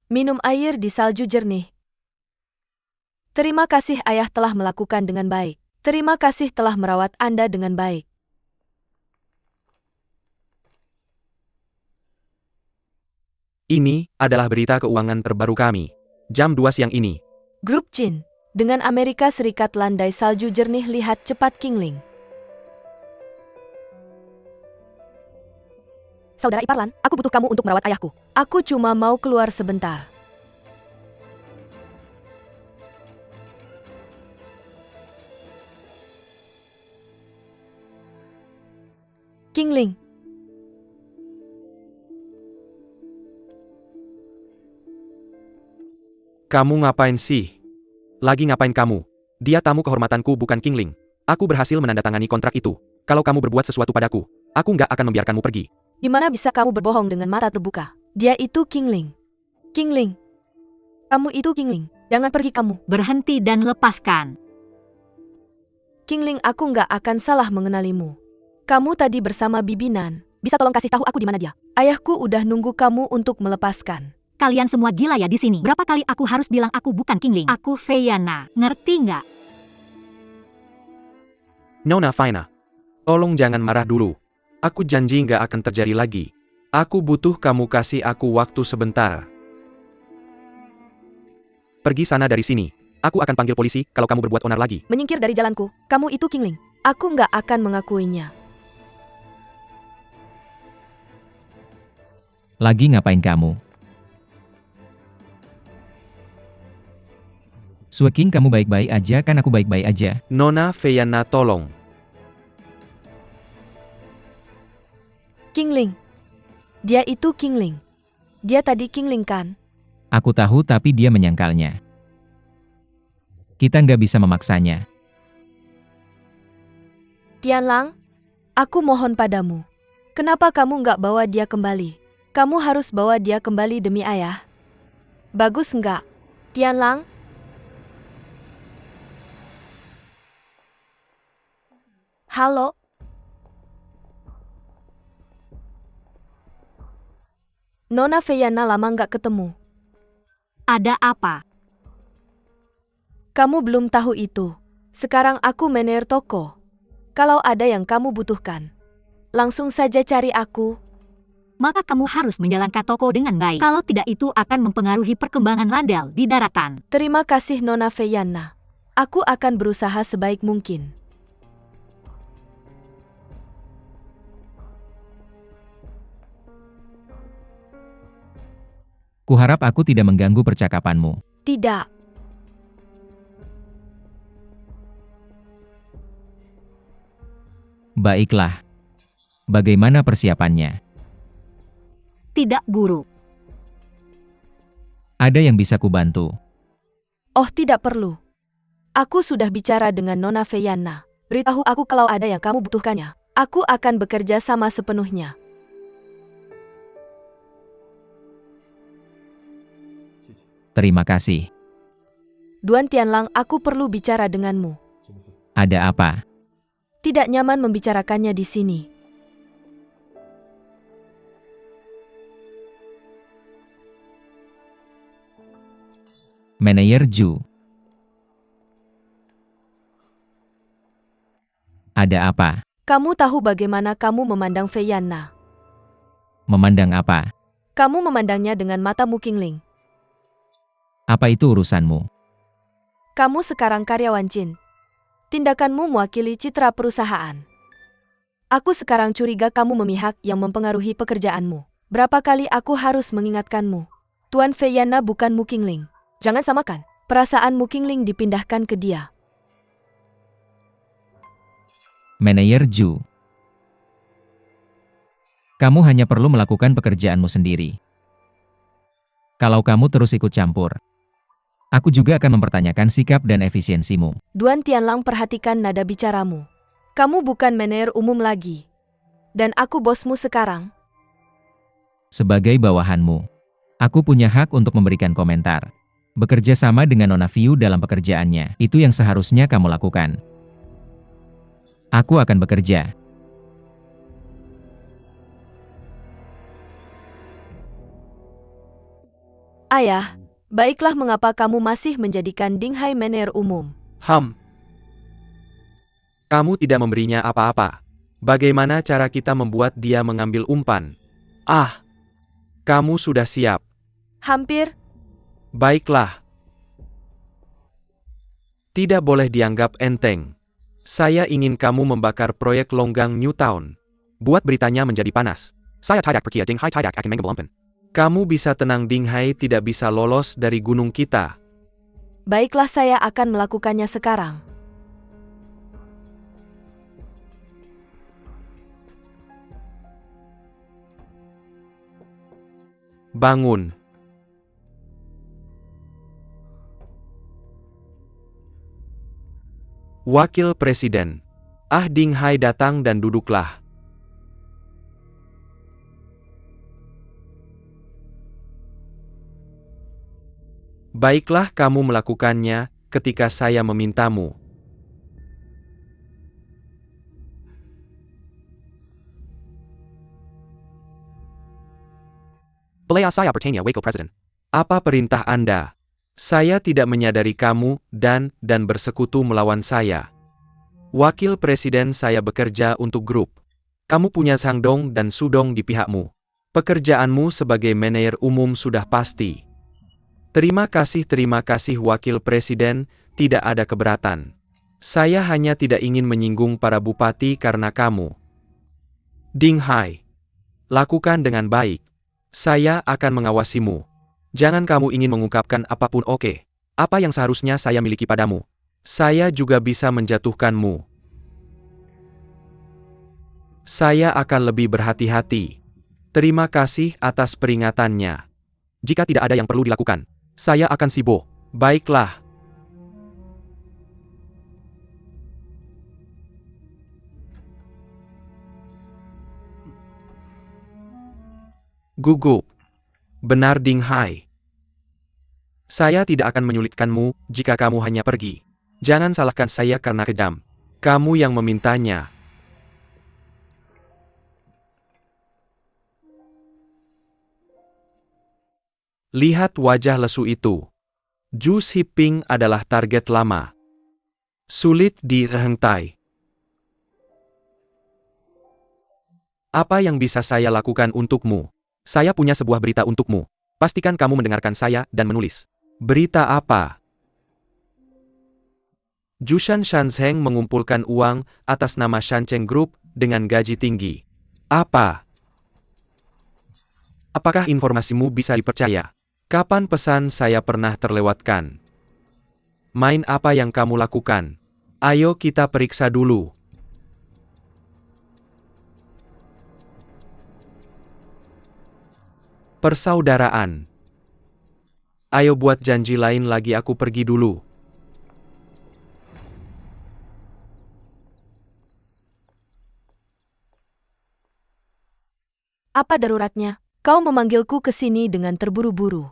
Minum air di salju jernih. Terima kasih ayah telah melakukan dengan baik. Terima kasih telah merawat Anda dengan baik. Ini adalah berita keuangan terbaru kami. Jam 2 siang ini. Grup Cint. Dengan Amerika Serikat landai salju jernih, lihat cepat Kingling. Saudara Iparlan, aku butuh kamu untuk merawat ayahku. Aku cuma mau keluar sebentar. Kingling. Kamu ngapain sih? Lagi ngapain kamu? Dia tamu kehormatanku, bukan Kingling. Aku berhasil menandatangani kontrak itu. Kalau kamu berbuat sesuatu padaku, aku nggak akan membiarkanmu pergi. Gimana bisa kamu berbohong dengan mata terbuka? Dia itu Kingling. Kingling. Kamu itu Kingling. Jangan pergi kamu. Berhenti dan lepaskan. Kingling, aku nggak akan salah mengenalimu. Kamu tadi bersama Bibi Nan. Bisa tolong kasih tahu aku di mana dia? Ayahku udah nunggu kamu untuk melepaskan. kalian semua gila ya di sini. Berapa kali aku harus bilang aku bukan Kingling? Aku Feyana, ngerti nggak? Nona Faina, tolong jangan marah dulu. Aku janji nggak akan terjadi lagi. Aku butuh kamu kasih aku waktu sebentar. Pergi sana dari sini. Aku akan panggil polisi kalau kamu berbuat onar lagi. Menyingkir dari jalanku. Kamu itu Kingling. Aku nggak akan mengakuinya. Lagi ngapain kamu? Sueking, kamu baik-baik aja kan? Aku baik-baik aja. Nona Feyana, tolong. Kingling. Dia itu Kingling. Dia tadi Kingling kan? Aku tahu tapi dia menyangkalnya. Kita nggak bisa memaksanya. Tianlang, aku mohon padamu. Kenapa kamu nggak bawa dia kembali? Kamu harus bawa dia kembali demi ayah. Bagus nggak? Tianlang? Halo? Nona Feyana, lama nggak ketemu. Ada apa? Kamu belum tahu itu. Sekarang aku manajer toko. Kalau ada yang kamu butuhkan, langsung saja cari aku. Maka kamu harus menjalankan toko dengan baik. Kalau tidak, itu akan mempengaruhi perkembangan Landel di daratan. Terima kasih Nona Feyana. Aku akan berusaha sebaik mungkin. Kuharap aku tidak mengganggu percakapanmu. Tidak. Baiklah. Bagaimana persiapannya? Tidak buruk. Ada yang bisa kubantu? Oh, tidak perlu. Aku sudah bicara dengan Nona Feyana. Beritahu aku kalau ada yang kamu butuhkannya. Aku akan bekerja sama sepenuhnya. Terima kasih. Duan Tianlang, aku perlu bicara denganmu. Ada apa? Tidak nyaman membicarakannya di sini. Manajer Ju. Ada apa? Kamu tahu bagaimana kamu memandang Feyana. Memandang apa? Kamu memandangnya dengan matamu Kingling. Apa itu urusanmu? Kamu sekarang karyawan Jin. Tindakanmu mewakili citra perusahaan. Aku sekarang curiga kamu memihak yang mempengaruhi pekerjaanmu. Berapa kali aku harus mengingatkanmu. Tuan Feyana bukan Mu Kingling. Jangan samakan. Perasaan Mu Kingling dipindahkan ke dia. Manajer Ju. Kamu hanya perlu melakukan pekerjaanmu sendiri. Kalau kamu terus ikut campur, aku juga akan mempertanyakan sikap dan efisiensimu. Duan Tianlang, perhatikan nada bicaramu. Kamu bukan manajer umum lagi. Dan aku bosmu sekarang. Sebagai bawahanmu, aku punya hak untuk memberikan komentar. Bekerja sama dengan Nona Fiu dalam pekerjaannya, itu yang seharusnya kamu lakukan. Aku akan bekerja. Ayah, baiklah, mengapa kamu masih menjadikan Ding Hai manajer umum? Kamu tidak memberinya apa-apa. Bagaimana cara kita membuat dia mengambil umpan? Ah, kamu sudah siap. Hampir. Baiklah. Tidak boleh dianggap enteng. Saya ingin kamu membakar proyek Longgang New Town. Buat beritanya menjadi panas. Saya tidak percaya Ding Hai tidak akan mengambil umpan. Kamu bisa tenang, Ding Hai tidak bisa lolos dari gunung kita. Baiklah, saya akan melakukannya sekarang. Bangun. Wakil Presiden. Ah, Ding Hai, datang dan duduklah. Baiklah, kamu melakukannya ketika saya memintamu. Belaya saya bertanya, Wakil Presiden. Apa perintah Anda? Saya tidak menyadari kamu dan bersekutu melawan saya. Wakil Presiden saya bekerja untuk grup. Kamu punya Sangdong dan Sudong di pihakmu. Pekerjaanmu sebagai manajer umum sudah pasti. Terima kasih Wakil Presiden, tidak ada keberatan. Saya hanya tidak ingin menyinggung para bupati karena kamu. Ding Hai. Lakukan dengan baik. Saya akan mengawasimu. Jangan kamu ingin mengungkapkan apapun oke. Apa yang seharusnya saya miliki padamu? Saya juga bisa menjatuhkanmu. Saya akan lebih berhati-hati. Terima kasih atas peringatannya. Jika tidak ada yang perlu dilakukan, saya akan sibuk. Baiklah. Gugup. Benar Ding Hai. Saya tidak akan menyulitkanmu jika kamu hanya pergi. Jangan salahkan saya karena kejam. Kamu yang memintanya. Lihat wajah lesu itu. Zhu Xiping adalah target lama. Sulit dihentai. Apa yang bisa saya lakukan untukmu? Saya punya sebuah berita untukmu. Pastikan kamu mendengarkan saya dan menulis. Berita apa? Jushan Shanzheng mengumpulkan uang atas nama Shancheng Group dengan gaji tinggi. Apa? Apakah informasimu bisa dipercaya? Kapan pesan saya pernah terlewatkan? Main apa yang kamu lakukan? Ayo kita periksa dulu. Persaudaraan. Ayo buat janji lain lagi, aku pergi dulu. Apa daruratnya? Kau memanggilku ke sini dengan terburu-buru.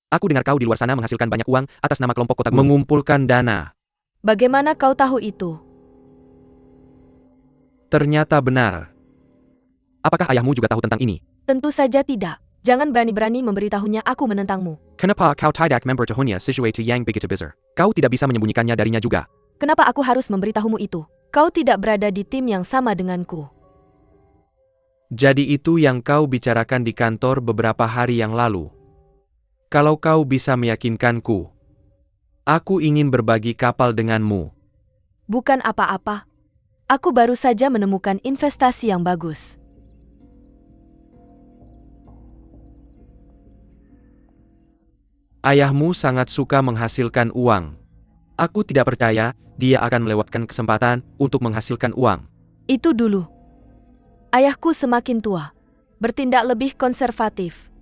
Aku dengar kau di luar sana menghasilkan banyak uang atas nama kelompok kota gunung. Mengumpulkan dana. Bagaimana kau tahu itu? Ternyata benar. Apakah ayahmu juga tahu tentang ini? Tentu saja tidak. Jangan berani-berani memberitahunya aku menentangmu. Kenapa kau tidak member tahunya sesuatu yang begitu besar? Kau tidak bisa menyembunyikannya darinya juga. Kenapa aku harus memberitahumu itu? Kau tidak berada di tim yang sama denganku. Jadi itu yang kau bicarakan di kantor beberapa hari yang lalu. Kalau kau bisa meyakinkanku, aku ingin berbagi kapal denganmu. Bukan apa-apa. Aku baru saja menemukan investasi yang bagus. Ayahmu sangat suka menghasilkan uang. Aku tidak percaya dia akan melewatkan kesempatan untuk menghasilkan uang. Itu dulu. Ayahku semakin tua. Bertindak lebih konservatif.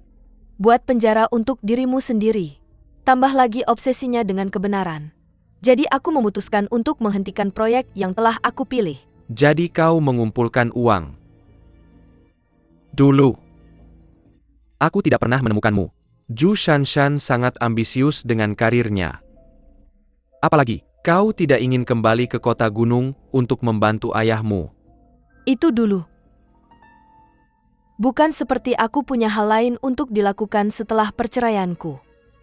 Buat penjara untuk dirimu sendiri. Tambah lagi obsesinya dengan kebenaran. Jadi aku memutuskan untuk menghentikan proyek yang telah aku pilih. Jadi kau mengumpulkan uang. Dulu. Aku tidak pernah menemukanmu. Zhu Shanshan sangat ambisius dengan karirnya. Apalagi, Kau tidak ingin kembali ke kota gunung untuk membantu ayahmu. Itu dulu. Bukan seperti aku punya hal lain untuk dilakukan setelah perceraianku.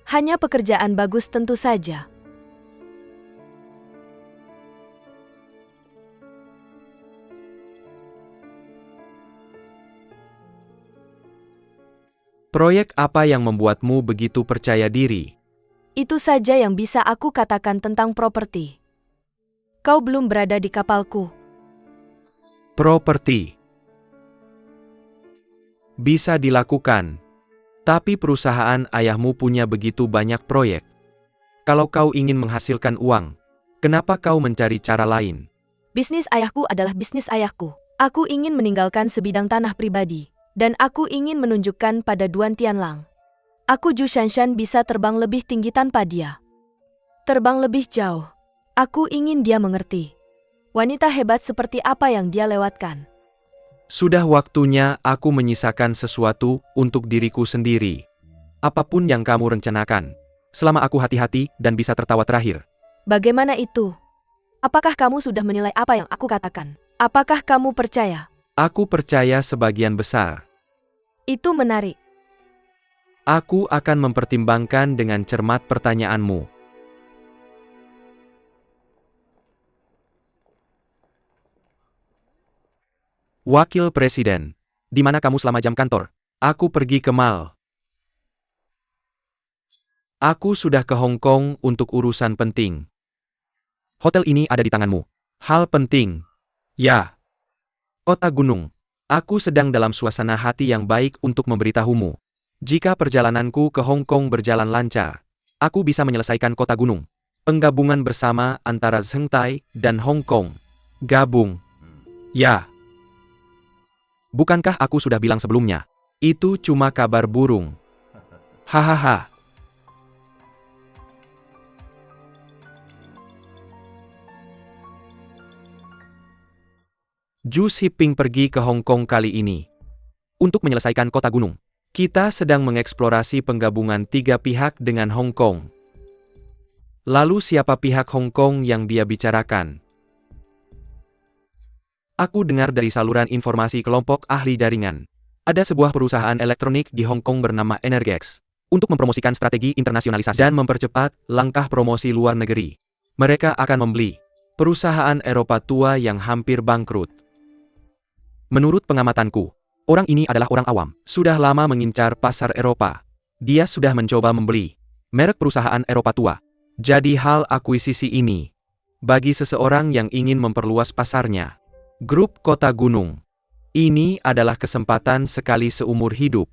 Hanya pekerjaan bagus tentu saja. Proyek apa yang membuatmu begitu percaya diri? Itu saja yang bisa aku katakan tentang properti. Kau belum berada di kapalku. Properti. Bisa dilakukan. Tapi perusahaan ayahmu punya begitu banyak proyek. Kalau kau ingin menghasilkan uang, kenapa kau mencari cara lain? Bisnis ayahku adalah bisnis ayahku. Aku ingin meninggalkan sebidang tanah pribadi. Dan aku ingin menunjukkan pada Duan Tianlang. Aku Zhu Shanshan bisa terbang lebih tinggi tanpa dia. Terbang lebih jauh. Aku ingin dia mengerti. Wanita hebat seperti apa yang dia lewatkan. Sudah waktunya aku menyisakan sesuatu untuk diriku sendiri. Apapun yang kamu rencanakan, selama aku hati-hati dan bisa tertawa terakhir. Bagaimana itu? Apakah kamu sudah menilai apa yang aku katakan? Apakah kamu percaya? Aku percaya sebagian besar. Itu menarik. Aku akan mempertimbangkan dengan cermat pertanyaanmu. Wakil Presiden, di mana kamu selama jam kantor? Aku pergi ke mall. Aku sudah ke Hong Kong untuk urusan penting. Hotel ini ada di tanganmu. Hal penting. Ya. Kota gunung. Aku sedang dalam suasana hati yang baik untuk memberitahumu. Jika perjalananku ke Hong Kong berjalan lancar, aku bisa menyelesaikan kota gunung. Penggabungan bersama antara Zhengtai dan Hong Kong. Gabung. Ya. Bukankah aku sudah bilang sebelumnya? Itu cuma kabar burung. Hahaha. Zhu Xiping pergi ke Hong Kong kali ini. Untuk menyelesaikan kota gunung. Kita sedang mengeksplorasi penggabungan 3 pihak dengan Hong Kong. Lalu siapa pihak Hong Kong yang dia bicarakan? Aku dengar dari saluran informasi kelompok ahli jaringan. Ada sebuah perusahaan elektronik di Hong Kong bernama Energex. Untuk mempromosikan strategi internasionalisasi dan mempercepat langkah promosi luar negeri. Mereka akan membeli perusahaan Eropa tua yang hampir bangkrut. Menurut pengamatanku, orang ini adalah orang awam. Sudah lama mengincar pasar Eropa. Dia sudah mencoba membeli merek perusahaan Eropa tua. Jadi hal akuisisi ini bagi seseorang yang ingin memperluas pasarnya. Grup Kota Gunung. Ini adalah kesempatan sekali seumur hidup.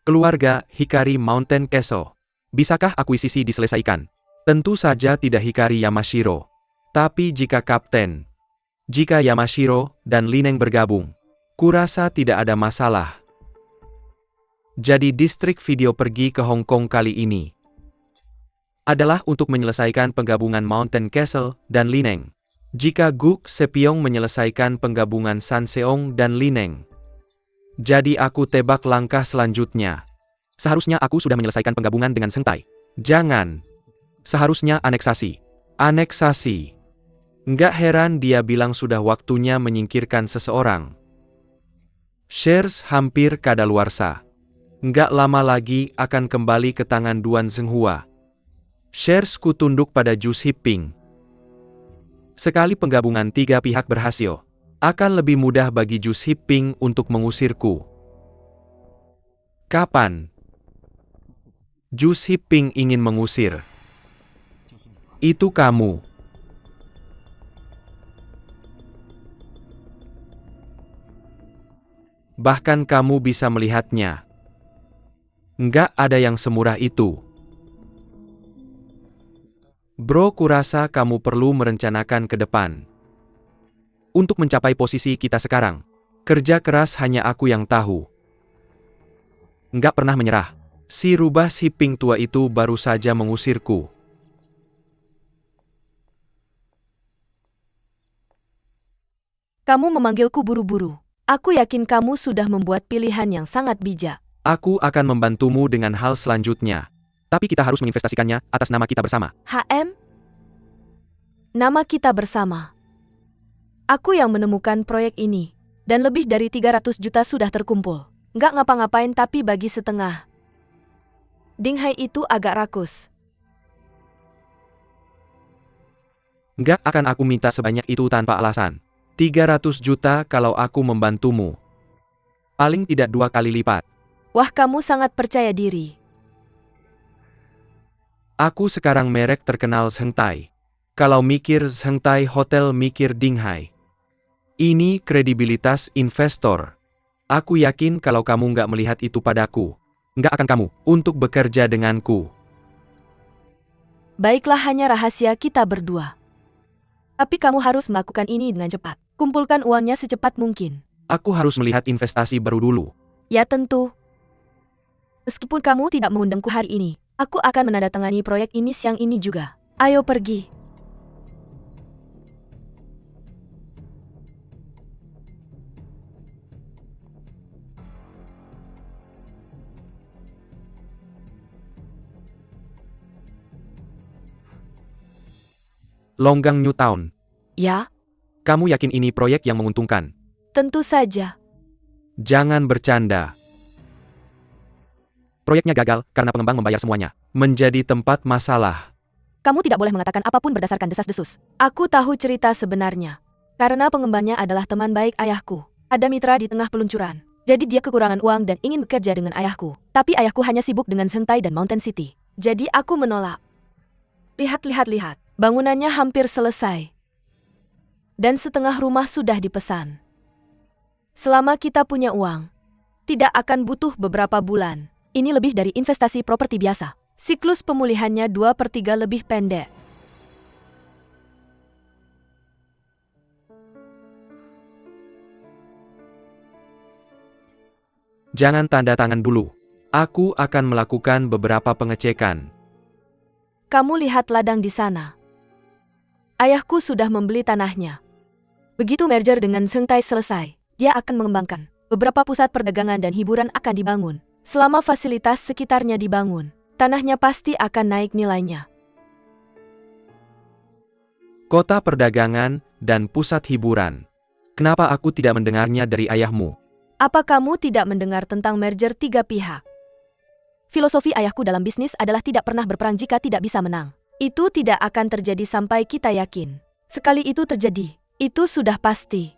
Keluarga Hikari Mountain Castle. Bisakah akuisisi diselesaikan? Tentu saja tidak Hikari Yamashiro. Tapi jika jika Yamashiro dan Lineng bergabung, kurasa tidak ada masalah. Jadi distrik video pergi ke Hong Kong kali ini adalah untuk menyelesaikan penggabungan Mountain Castle dan Lineng. Jika Guk Sepiong menyelesaikan penggabungan Sanseong dan Lineng, jadi aku tebak langkah selanjutnya. Seharusnya aku sudah menyelesaikan penggabungan dengan Zhengtai. Jangan. Seharusnya aneksasi. Aneksasi. Nggak heran dia bilang sudah waktunya menyingkirkan seseorang. Shares hampir kadaluarsa. Nggak lama lagi akan kembali ke tangan Duan Zhenghua. Sharesku tunduk pada Zhu Xiping. Sekali penggabungan 3 pihak berhasil, akan lebih mudah bagi Zhu Xiping untuk mengusirku. Kapan Zhu Xiping ingin mengusir? Itu kamu. Bahkan kamu bisa melihatnya. Nggak ada yang semurah itu. Bro, kurasa kamu perlu merencanakan ke depan. Untuk mencapai posisi kita sekarang, kerja keras hanya aku yang tahu. Nggak pernah menyerah. Si rubah Xiping tua itu baru saja mengusirku. Kamu memanggilku buru-buru. Aku yakin kamu sudah membuat pilihan yang sangat bijak. Aku akan membantumu dengan hal selanjutnya. Tapi kita harus menginvestasikannya atas nama kita bersama. HM? Nama kita bersama. Aku yang menemukan proyek ini. Dan lebih dari 300 juta sudah terkumpul. Nggak ngapa-ngapain tapi bagi setengah. Dinghai itu agak rakus. Nggak akan aku minta sebanyak itu tanpa alasan. 300 juta kalau aku membantumu. Paling tidak 2 kali lipat. Wah, kamu sangat percaya diri. Aku sekarang merek terkenal Zhengtai. Kalau mikir Zhengtai Hotel mikir Dinghai. Ini kredibilitas investor. Aku yakin kalau kamu nggak melihat itu padaku, nggak akan kamu untuk bekerja denganku. Baiklah, hanya rahasia kita berdua. Tapi kamu harus melakukan ini dengan cepat. Kumpulkan uangnya secepat mungkin. Aku harus melihat investasi baru dulu. Ya tentu. Meskipun kamu tidak mengundangku hari ini, aku akan menandatangani proyek ini siang ini juga. Ayo pergi. Longgang New Town. Ya, Kamu yakin ini proyek yang menguntungkan? tentu saja. Jangan bercanda. Proyeknya gagal karena pengembang membayar semuanya. Menjadi tempat masalah. Kamu tidak boleh mengatakan apapun berdasarkan desas-desus. Aku tahu cerita sebenarnya. Karena pengembangnya adalah teman baik ayahku. Ada mitra di tengah peluncuran. Jadi dia kekurangan uang dan ingin bekerja dengan ayahku. Tapi ayahku hanya sibuk dengan Sengtai dan Mountain City. Jadi aku menolak. Lihat. Bangunannya hampir selesai. Dan setengah rumah sudah dipesan. Selama kita punya uang, tidak akan butuh beberapa bulan. Ini lebih dari investasi properti biasa. Siklus pemulihannya 2/3 lebih pendek. Jangan tanda tangan dulu. Aku akan melakukan beberapa pengecekan. Kamu lihat ladang di sana. Ayahku sudah membeli tanahnya. Begitu merger dengan Sengtai selesai, dia akan mengembangkan. Beberapa pusat perdagangan dan hiburan akan dibangun. Selama fasilitas sekitarnya dibangun, tanahnya pasti akan naik nilainya. Kota perdagangan dan pusat hiburan. Kenapa aku tidak mendengarnya dari ayahmu? Apa kamu tidak mendengar tentang merger 3 pihak? Filosofi ayahku dalam bisnis adalah tidak pernah berperang jika tidak bisa menang. Itu tidak akan terjadi sampai kita yakin. Sekali itu terjadi, itu sudah pasti.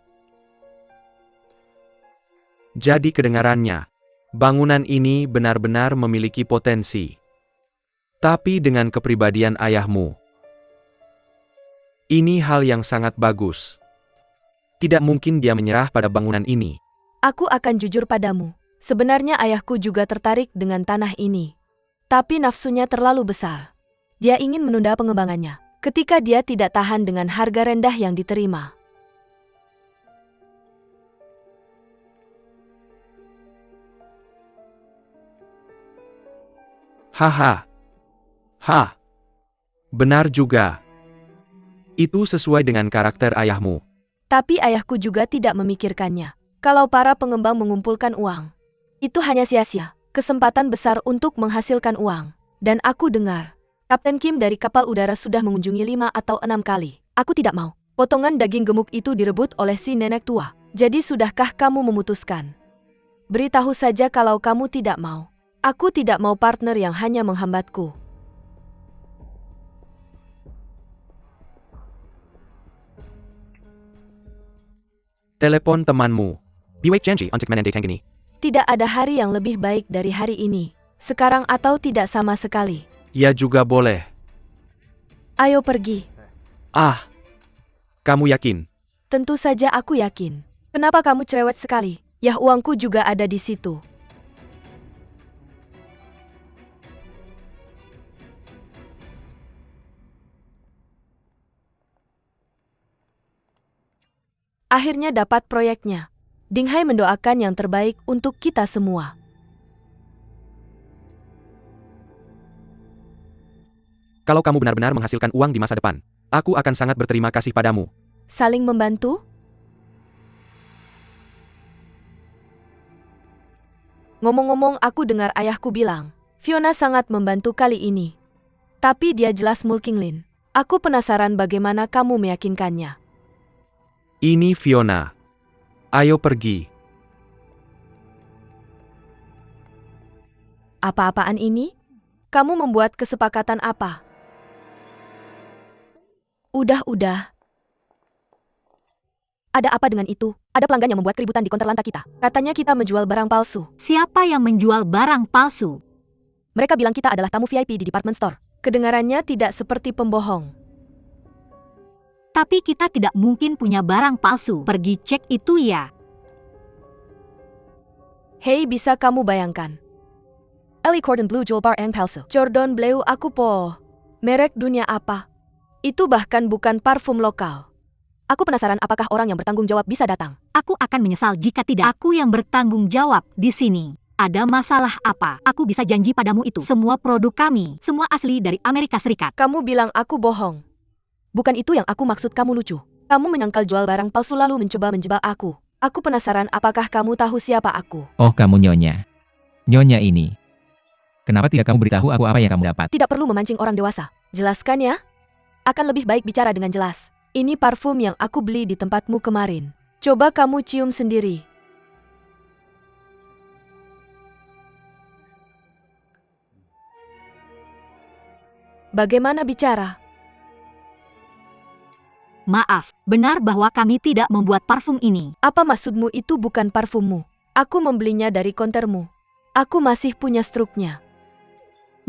Jadi kedengarannya, bangunan ini benar-benar memiliki potensi. Tapi dengan kepribadian ayahmu, ini hal yang sangat bagus. Tidak mungkin dia menyerah pada bangunan ini. Aku akan jujur padamu. Sebenarnya ayahku juga tertarik dengan tanah ini. Tapi nafsunya terlalu besar. Dia ingin menunda pengembangannya. Ketika dia tidak tahan dengan harga rendah yang diterima. Haha. Benar juga. Itu sesuai dengan karakter ayahmu. Tapi ayahku juga tidak memikirkannya. Kalau para pengembang mengumpulkan uang, itu hanya sia-sia. Kesempatan besar untuk menghasilkan uang. Dan aku dengar, Kapten Kim dari kapal udara sudah mengunjungi 5 atau 6 kali. Aku tidak mau. Potongan daging gemuk itu direbut oleh si nenek tua. Jadi sudahkah kamu memutuskan? Beritahu saja kalau kamu tidak mau. Aku tidak mau partner yang hanya menghambatku. Telepon temanmu. Biwake janji untuk menendai tank ini. Tidak ada hari yang lebih baik dari hari ini. Sekarang atau tidak sama sekali. Ya juga boleh. Ayo pergi. Kamu yakin? Tentu saja aku yakin. Kenapa kamu cerewet sekali? Yah, uangku juga ada di situ. Akhirnya dapat proyeknya. Ding Hai mendoakan yang terbaik untuk kita semua. Kalau kamu benar-benar menghasilkan uang di masa depan, aku akan sangat berterima kasih padamu. Saling membantu? Ngomong-ngomong, aku dengar ayahku bilang, Fiona sangat membantu kali ini. Tapi dia jelas Mulkinglin. Aku penasaran bagaimana kamu meyakinkannya. Ini Fiona. Ayo pergi. Apa-apaan ini? Kamu membuat kesepakatan apa? Udah. Ada apa dengan itu? Ada pelanggan yang membuat keributan di konter lantai kita. Katanya kita menjual barang palsu. Siapa yang menjual barang palsu? Mereka bilang kita adalah tamu VIP di department store. Kedengarannya tidak seperti pembohong. Tapi kita tidak mungkin punya barang palsu. Pergi cek itu ya. Hei, bisa kamu bayangkan? Ellie Cordon Blue jual barang palsu. Cordon Bleu aku po. Merek dunia apa? Itu bahkan bukan parfum lokal. Aku penasaran apakah orang yang bertanggung jawab bisa datang. Aku akan menyesal jika tidak. Aku yang bertanggung jawab di sini. Ada masalah apa? Aku bisa janji padamu itu. Semua produk kami, semua asli dari Amerika Serikat. Kamu bilang aku bohong. Bukan itu yang aku maksud, kamu lucu. Kamu menyangkal jual barang palsu lalu mencoba menjebak aku. Aku penasaran apakah kamu tahu siapa aku. Oh, kamu Nyonya. Nyonya ini. Kenapa tidak kamu beritahu aku apa yang kamu dapat? Tidak perlu memancing orang dewasa. Jelaskan ya. Akan lebih baik bicara dengan jelas. Ini parfum yang aku beli di tempatmu kemarin. Coba kamu cium sendiri. Bagaimana bicara? Maaf, benar bahwa kami tidak membuat parfum ini. Apa maksudmu itu bukan parfummu? Aku membelinya dari kontermu. Aku masih punya struknya.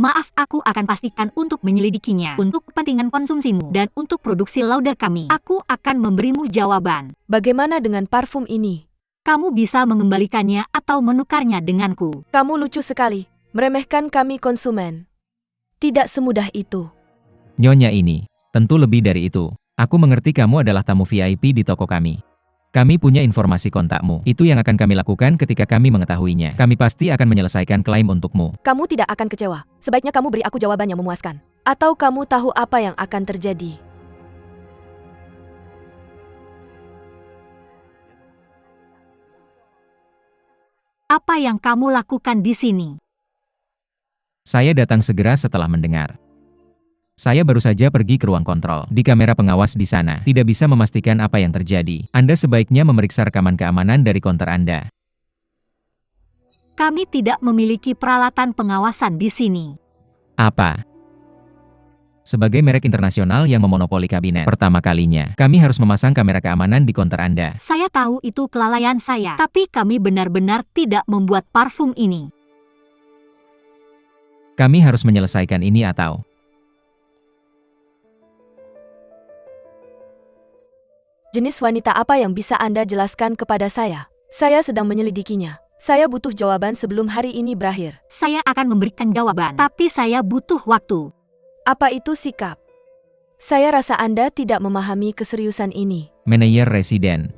Maaf, aku akan pastikan untuk menyelidikinya. Untuk kepentingan konsumsimu dan untuk produksi lauder kami, aku akan memberimu jawaban. Bagaimana dengan parfum ini? Kamu bisa mengembalikannya atau menukarnya denganku. Kamu lucu sekali, meremehkan kami konsumen. Tidak semudah itu. Nyonya ini, tentu lebih dari itu. Aku mengerti kamu adalah tamu VIP di toko kami. Kami punya informasi kontakmu. Itu yang akan kami lakukan ketika kami mengetahuinya. Kami pasti akan menyelesaikan klaim untukmu. Kamu tidak akan kecewa. Sebaiknya kamu beri aku jawaban yang memuaskan. Atau kamu tahu apa yang akan terjadi? Apa yang kamu lakukan di sini? Saya datang segera setelah mendengar. Saya baru saja pergi ke ruang kontrol. Di kamera pengawas di sana, tidak bisa memastikan apa yang terjadi. Anda sebaiknya memeriksa rekaman keamanan dari konter Anda. Kami tidak memiliki peralatan pengawasan di sini. Apa? Sebagai merek internasional yang memonopoli kabinet pertama kalinya, kami harus memasang kamera keamanan di konter Anda. Saya tahu itu kelalaian saya, tapi kami benar-benar tidak membuat parfum ini. Kami harus menyelesaikan ini atau... Jenis wanita apa yang bisa Anda jelaskan kepada saya? Saya sedang menyelidikinya. Saya butuh jawaban sebelum hari ini berakhir. Saya akan memberikan jawaban, tapi saya butuh waktu. Apa itu sikap? Saya rasa Anda tidak memahami keseriusan ini. Manajer residen.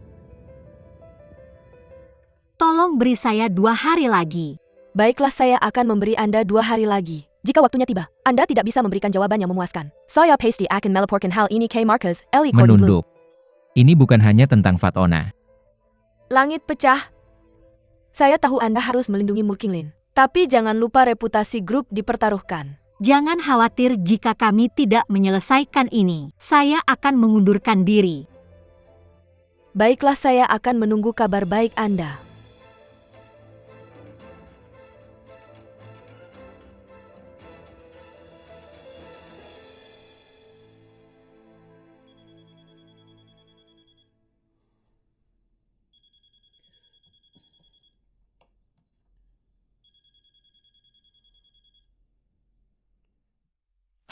Tolong beri saya 2 hari lagi. Baiklah, saya akan memberi Anda 2 hari lagi. Jika waktunya tiba, Anda tidak bisa memberikan jawaban yang memuaskan. Saya pasti akan melaporkan hal ini ke Marcus, Eli Cordublu. Menunduk. Ini bukan hanya tentang Fatona. Langit pecah. Saya tahu Anda harus melindungi Mulkinglin. Tapi jangan lupa reputasi grup dipertaruhkan. Jangan khawatir jika kami tidak menyelesaikan ini. Saya akan mengundurkan diri. Baiklah, saya akan menunggu kabar baik Anda.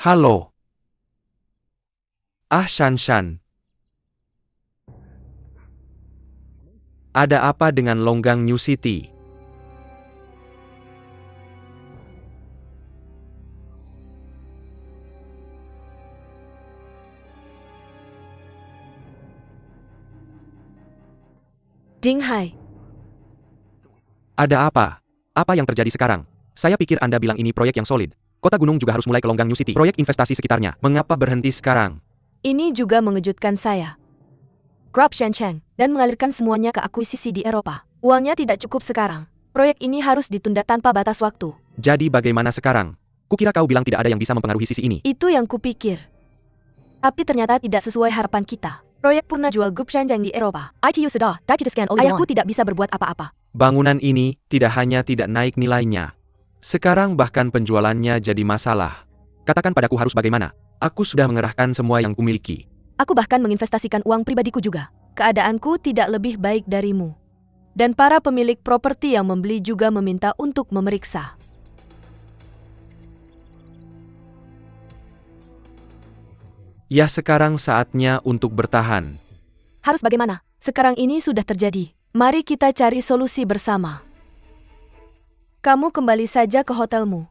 Halo. Shan. Ada apa dengan Longgang New City? Dinghai. Ada apa? Apa yang terjadi sekarang? Saya pikir Anda bilang ini proyek yang solid. Kota gunung juga harus mulai ke Longgang New City. Proyek investasi sekitarnya. Mengapa berhenti sekarang? Ini juga mengejutkan saya. Grup Shencheng, dan mengalirkan semuanya ke akuisisi di Eropa. Uangnya tidak cukup sekarang. Proyek ini harus ditunda tanpa batas waktu. Jadi bagaimana sekarang? Kukira kau bilang tidak ada yang bisa mempengaruhi sisi ini. Itu yang kupikir. Tapi ternyata tidak sesuai harapan kita. Proyek purna jual grup Shencheng di Eropa. ITU sudah, ayahku tidak bisa berbuat apa-apa. Bangunan ini tidak hanya tidak naik nilainya. Sekarang bahkan penjualannya jadi masalah. Katakan padaku harus bagaimana? Aku sudah mengerahkan semua yang kumiliki. Aku bahkan menginvestasikan uang pribadiku juga. Keadaanku tidak lebih baik darimu. Dan para pemilik properti yang membeli juga meminta untuk memeriksa. Ya, sekarang saatnya untuk bertahan. Harus bagaimana? Sekarang ini sudah terjadi. Mari kita cari solusi bersama. Kamu kembali saja ke hotelmu.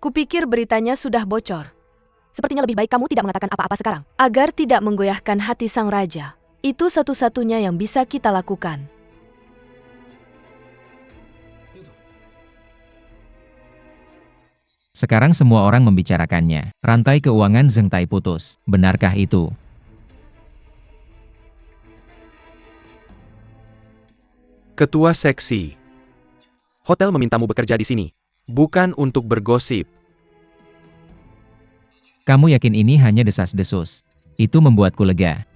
Kupikir beritanya sudah bocor. Sepertinya lebih baik kamu tidak mengatakan apa-apa sekarang, agar tidak menggoyahkan hati sang raja. Itu satu-satunya yang bisa kita lakukan. Sekarang semua orang membicarakannya. Rantai keuangan Zheng Tai putus. Benarkah itu? Ketua seksi. Hotel memintamu bekerja di sini. Bukan untuk bergosip. Kamu yakin ini hanya desas-desus? Itu membuatku lega.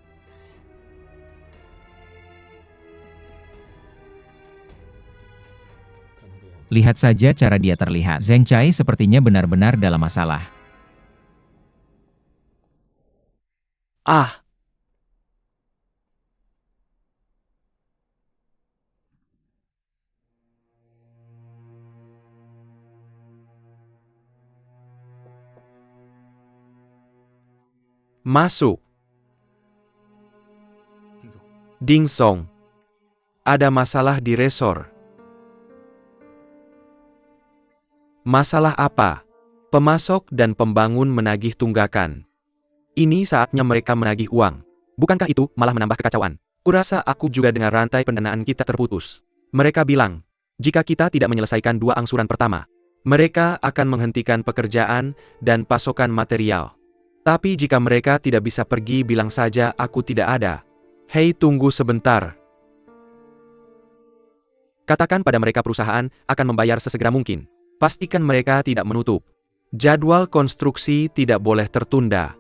Lihat saja cara dia terlihat. Zheng Chai sepertinya benar-benar dalam masalah. Ah, masuk. Ding Song. Ada masalah di resor. Masalah apa? Pemasok dan pembangun menagih tunggakan. Ini saatnya mereka menagih uang. Bukankah itu malah menambah kekacauan? Kurasa aku juga dengar rantai pendanaan kita terputus. Mereka bilang, jika kita tidak menyelesaikan 2 angsuran pertama, mereka akan menghentikan pekerjaan dan pasokan material. Tapi jika mereka tidak bisa pergi, bilang saja aku tidak ada. Hei, tunggu sebentar. Katakan pada mereka perusahaan akan membayar sesegera mungkin. Pastikan mereka tidak menutup. Jadwal konstruksi tidak boleh tertunda.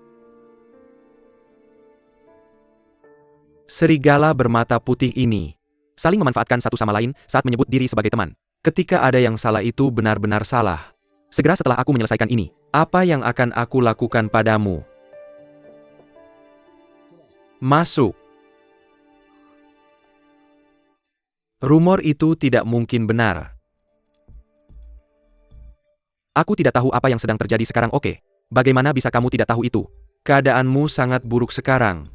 Serigala bermata putih ini saling memanfaatkan satu sama lain saat menyebut diri sebagai teman. Ketika ada yang salah, itu benar-benar salah. Segera setelah aku menyelesaikan ini, apa yang akan aku lakukan padamu? Masuk. Rumor itu tidak mungkin benar. Aku tidak tahu apa yang sedang terjadi sekarang. Oke. Bagaimana bisa kamu tidak tahu itu? Keadaanmu sangat buruk sekarang.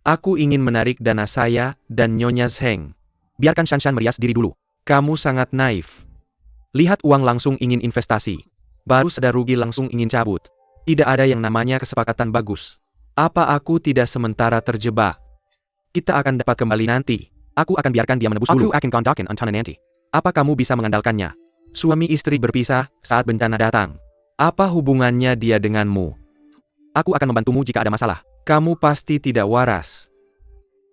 Aku ingin menarik dana saya dan Nyonya Zheng. Biarkan Shanshan merias diri dulu. Kamu sangat naif. Lihat uang langsung ingin investasi. Baru sadar rugi langsung ingin cabut. Tidak ada yang namanya kesepakatan bagus. Apa aku tidak sementara terjebak? Kita akan dapat kembali nanti. Aku akan biarkan dia menebus dulu. Aku akan kontakin Antana nanti. Apa kamu bisa mengandalkannya? Suami istri berpisah saat bencana datang. Apa hubungannya dia denganmu? Aku akan membantumu jika ada masalah. Kamu pasti tidak waras.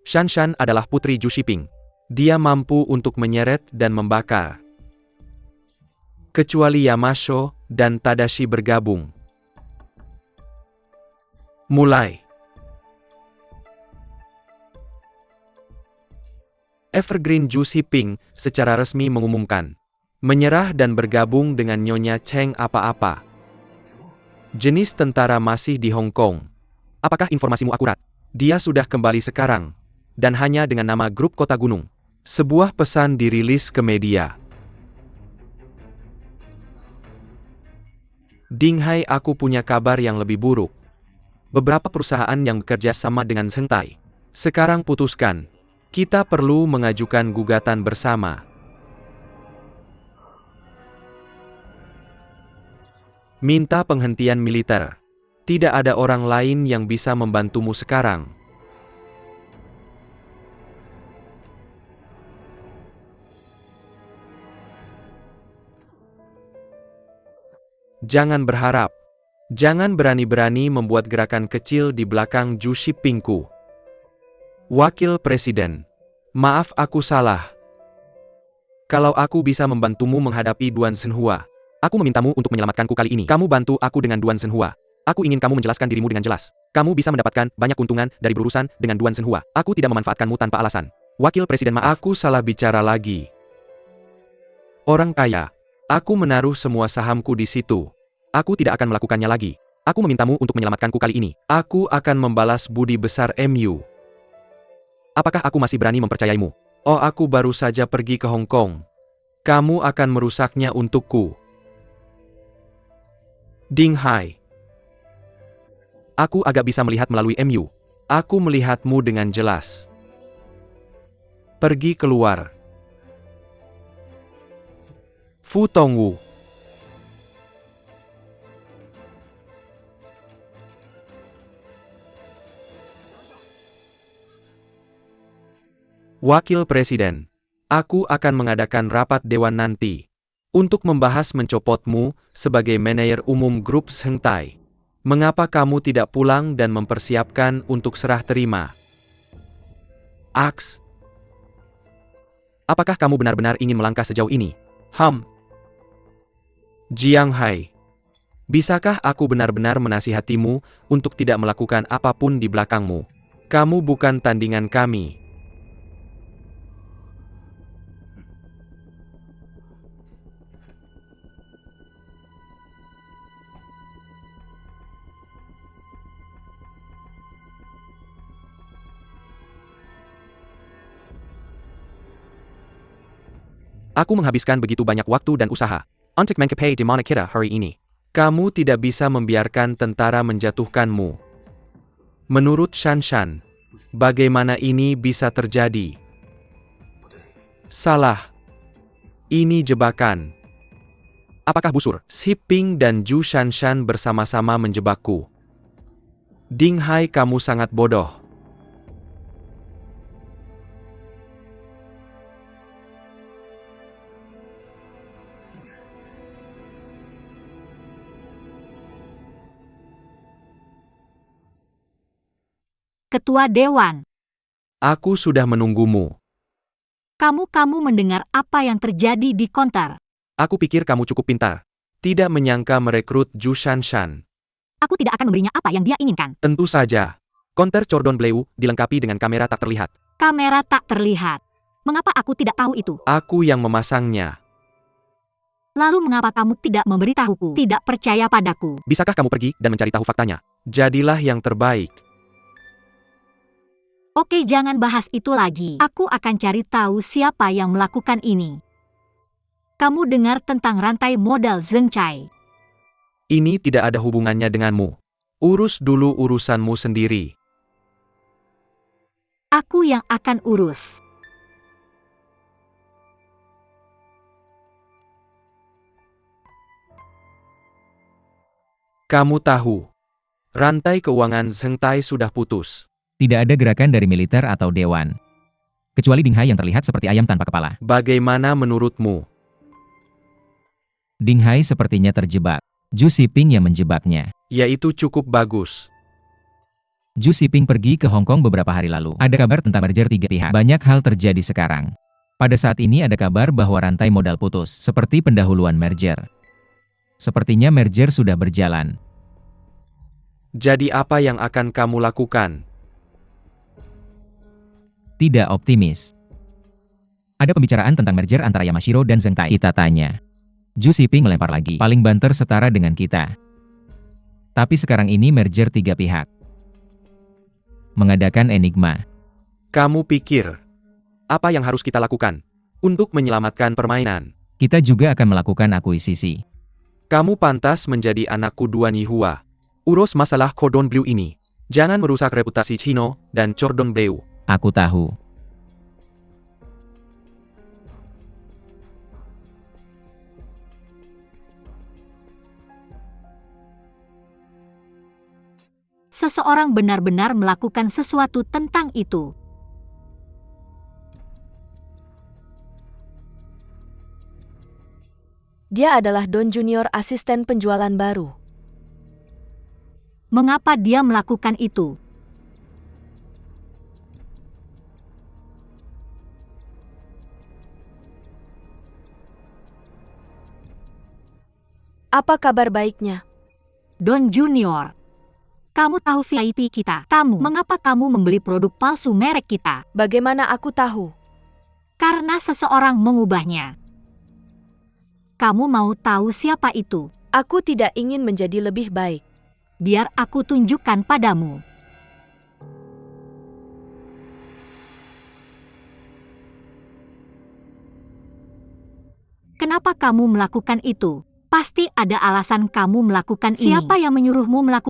Shanshan adalah putri Zhu Shiping. Dia mampu untuk menyeret dan membakar. Kecuali Yamasho dan Tadashi bergabung. Mulai. Evergreen Zhu Shiping secara resmi mengumumkan menyerah dan bergabung dengan Nyonya Cheng apa-apa. Jenis tentara masih di Hong Kong. Apakah informasimu akurat? Dia sudah kembali sekarang. Dan hanya dengan nama grup Kota Gunung. Sebuah pesan dirilis ke media. Dinghai, aku punya kabar yang lebih buruk. Beberapa perusahaan yang bekerja sama dengan Zhengtai sekarang putuskan. Kita perlu mengajukan gugatan bersama. Minta penghentian militer. Tidak ada orang lain yang bisa membantumu sekarang. Jangan berharap. Jangan berani-berani membuat gerakan kecil di belakang Zhu Shipingku. Wakil Presiden. Maaf, aku salah. Kalau aku bisa membantumu menghadapi Duan Shenhua, aku memintamu untuk menyelamatkanku kali ini. Kamu bantu aku dengan Duan Shenhua. Aku ingin kamu menjelaskan dirimu dengan jelas. Kamu bisa mendapatkan banyak keuntungan dari berurusan dengan Duan Shenhua. Aku tidak memanfaatkanmu tanpa alasan. Wakil Presiden, maaf, aku salah bicara lagi. Orang kaya. Aku menaruh semua sahamku di situ. Aku tidak akan melakukannya lagi. Aku memintamu untuk menyelamatkanku kali ini. Aku akan membalas budi besar MU. Apakah aku masih berani mempercayaimu? Oh, aku baru saja pergi ke Hong Kong. Kamu akan merusaknya untukku. Dinghai. Aku agak bisa melihat melalui MU. Aku melihatmu dengan jelas. Pergi keluar. Fu Tongwu. Wakil Presiden. Aku akan mengadakan rapat dewan nanti untuk membahas mencopotmu sebagai manajer umum grup Zhengtai. Mengapa kamu tidak pulang dan mempersiapkan untuk serah terima? Aks. Apakah kamu benar-benar ingin melangkah sejauh ini? Jiang Hai. Bisakah aku benar-benar menasihatimu untuk tidak melakukan apapun di belakangmu? Kamu bukan tandingan kami. Aku menghabiskan begitu banyak waktu dan usaha untuk mengcapai di mana kita hari ini. Kamu tidak bisa membiarkan tentara menjatuhkanmu. Menurut Shanshan, bagaimana ini bisa terjadi? Salah. Ini jebakan. Apakah busur? Siping dan Ju Shanshan bersama-sama menjebakku. Ding Hai, kamu sangat bodoh. Ketua Dewan, Aku sudah menunggumu. kamu mendengar apa yang terjadi di konter. Aku pikir kamu cukup pintar. Tidak menyangka merekrut Ju Shanshan. Aku tidak akan memberinya apa yang dia inginkan. Tentu saja. Konter Cordon Bleu dilengkapi dengan kamera tak terlihat. Kamera tak terlihat. Mengapa aku tidak tahu itu? Aku yang memasangnya. Lalu mengapa kamu tidak memberitahuku? Tidak percaya padaku. Bisakah kamu pergi dan mencari tahu faktanya? Jadilah yang terbaik. Oke, jangan bahas itu lagi. Aku akan cari tahu siapa yang melakukan ini. Kamu dengar tentang rantai modal Zheng Chai? Ini tidak ada hubungannya denganmu. Urus dulu urusanmu sendiri. Aku yang akan urus. Kamu tahu, rantai keuangan Zheng Tai sudah putus. Tidak ada gerakan dari militer atau dewan. Kecuali Ding Hai yang terlihat seperti ayam tanpa kepala. Bagaimana menurutmu? Ding Hai sepertinya terjebak. Ju Siping yang menjebaknya. Yaitu cukup bagus. Ju Siping pergi ke Hong Kong beberapa hari lalu. Ada kabar tentang merger tiga pihak. Banyak hal terjadi sekarang. Pada saat ini ada kabar bahwa rantai modal putus, seperti pendahuluan merger. Sepertinya merger sudah berjalan. Jadi apa yang akan kamu lakukan? Tidak optimis. Ada pembicaraan tentang merger antara Yamashiro dan Zheng Tai. Kita tanya. Ju Siping melempar lagi. Paling banter setara dengan kita. Tapi sekarang ini merger tiga pihak. Mengadakan enigma. Kamu pikir, apa yang harus kita lakukan untuk menyelamatkan permainan? Kita juga akan melakukan akuisisi. Kamu pantas menjadi anakku Duan Yihua. Urus masalah Cordon Bleu ini. Jangan merusak reputasi Chino dan Cordon Bleu. Aku tahu. Seseorang benar-benar melakukan sesuatu tentang itu. Dia adalah Don Junior, asisten penjualan baru. Mengapa dia melakukan itu? Apa kabar baiknya? Don Junior, kamu tahu VIP kita. Mengapa kamu membeli produk palsu merek kita? Bagaimana aku tahu? Karena seseorang mengubahnya. Kamu mau tahu siapa itu? Aku tidak ingin menjadi lebih baik. Biar aku tunjukkan padamu. Kenapa kamu melakukan itu? Pasti ada alasan kamu melakukan ini. Siapa yang menyuruhmu melakukan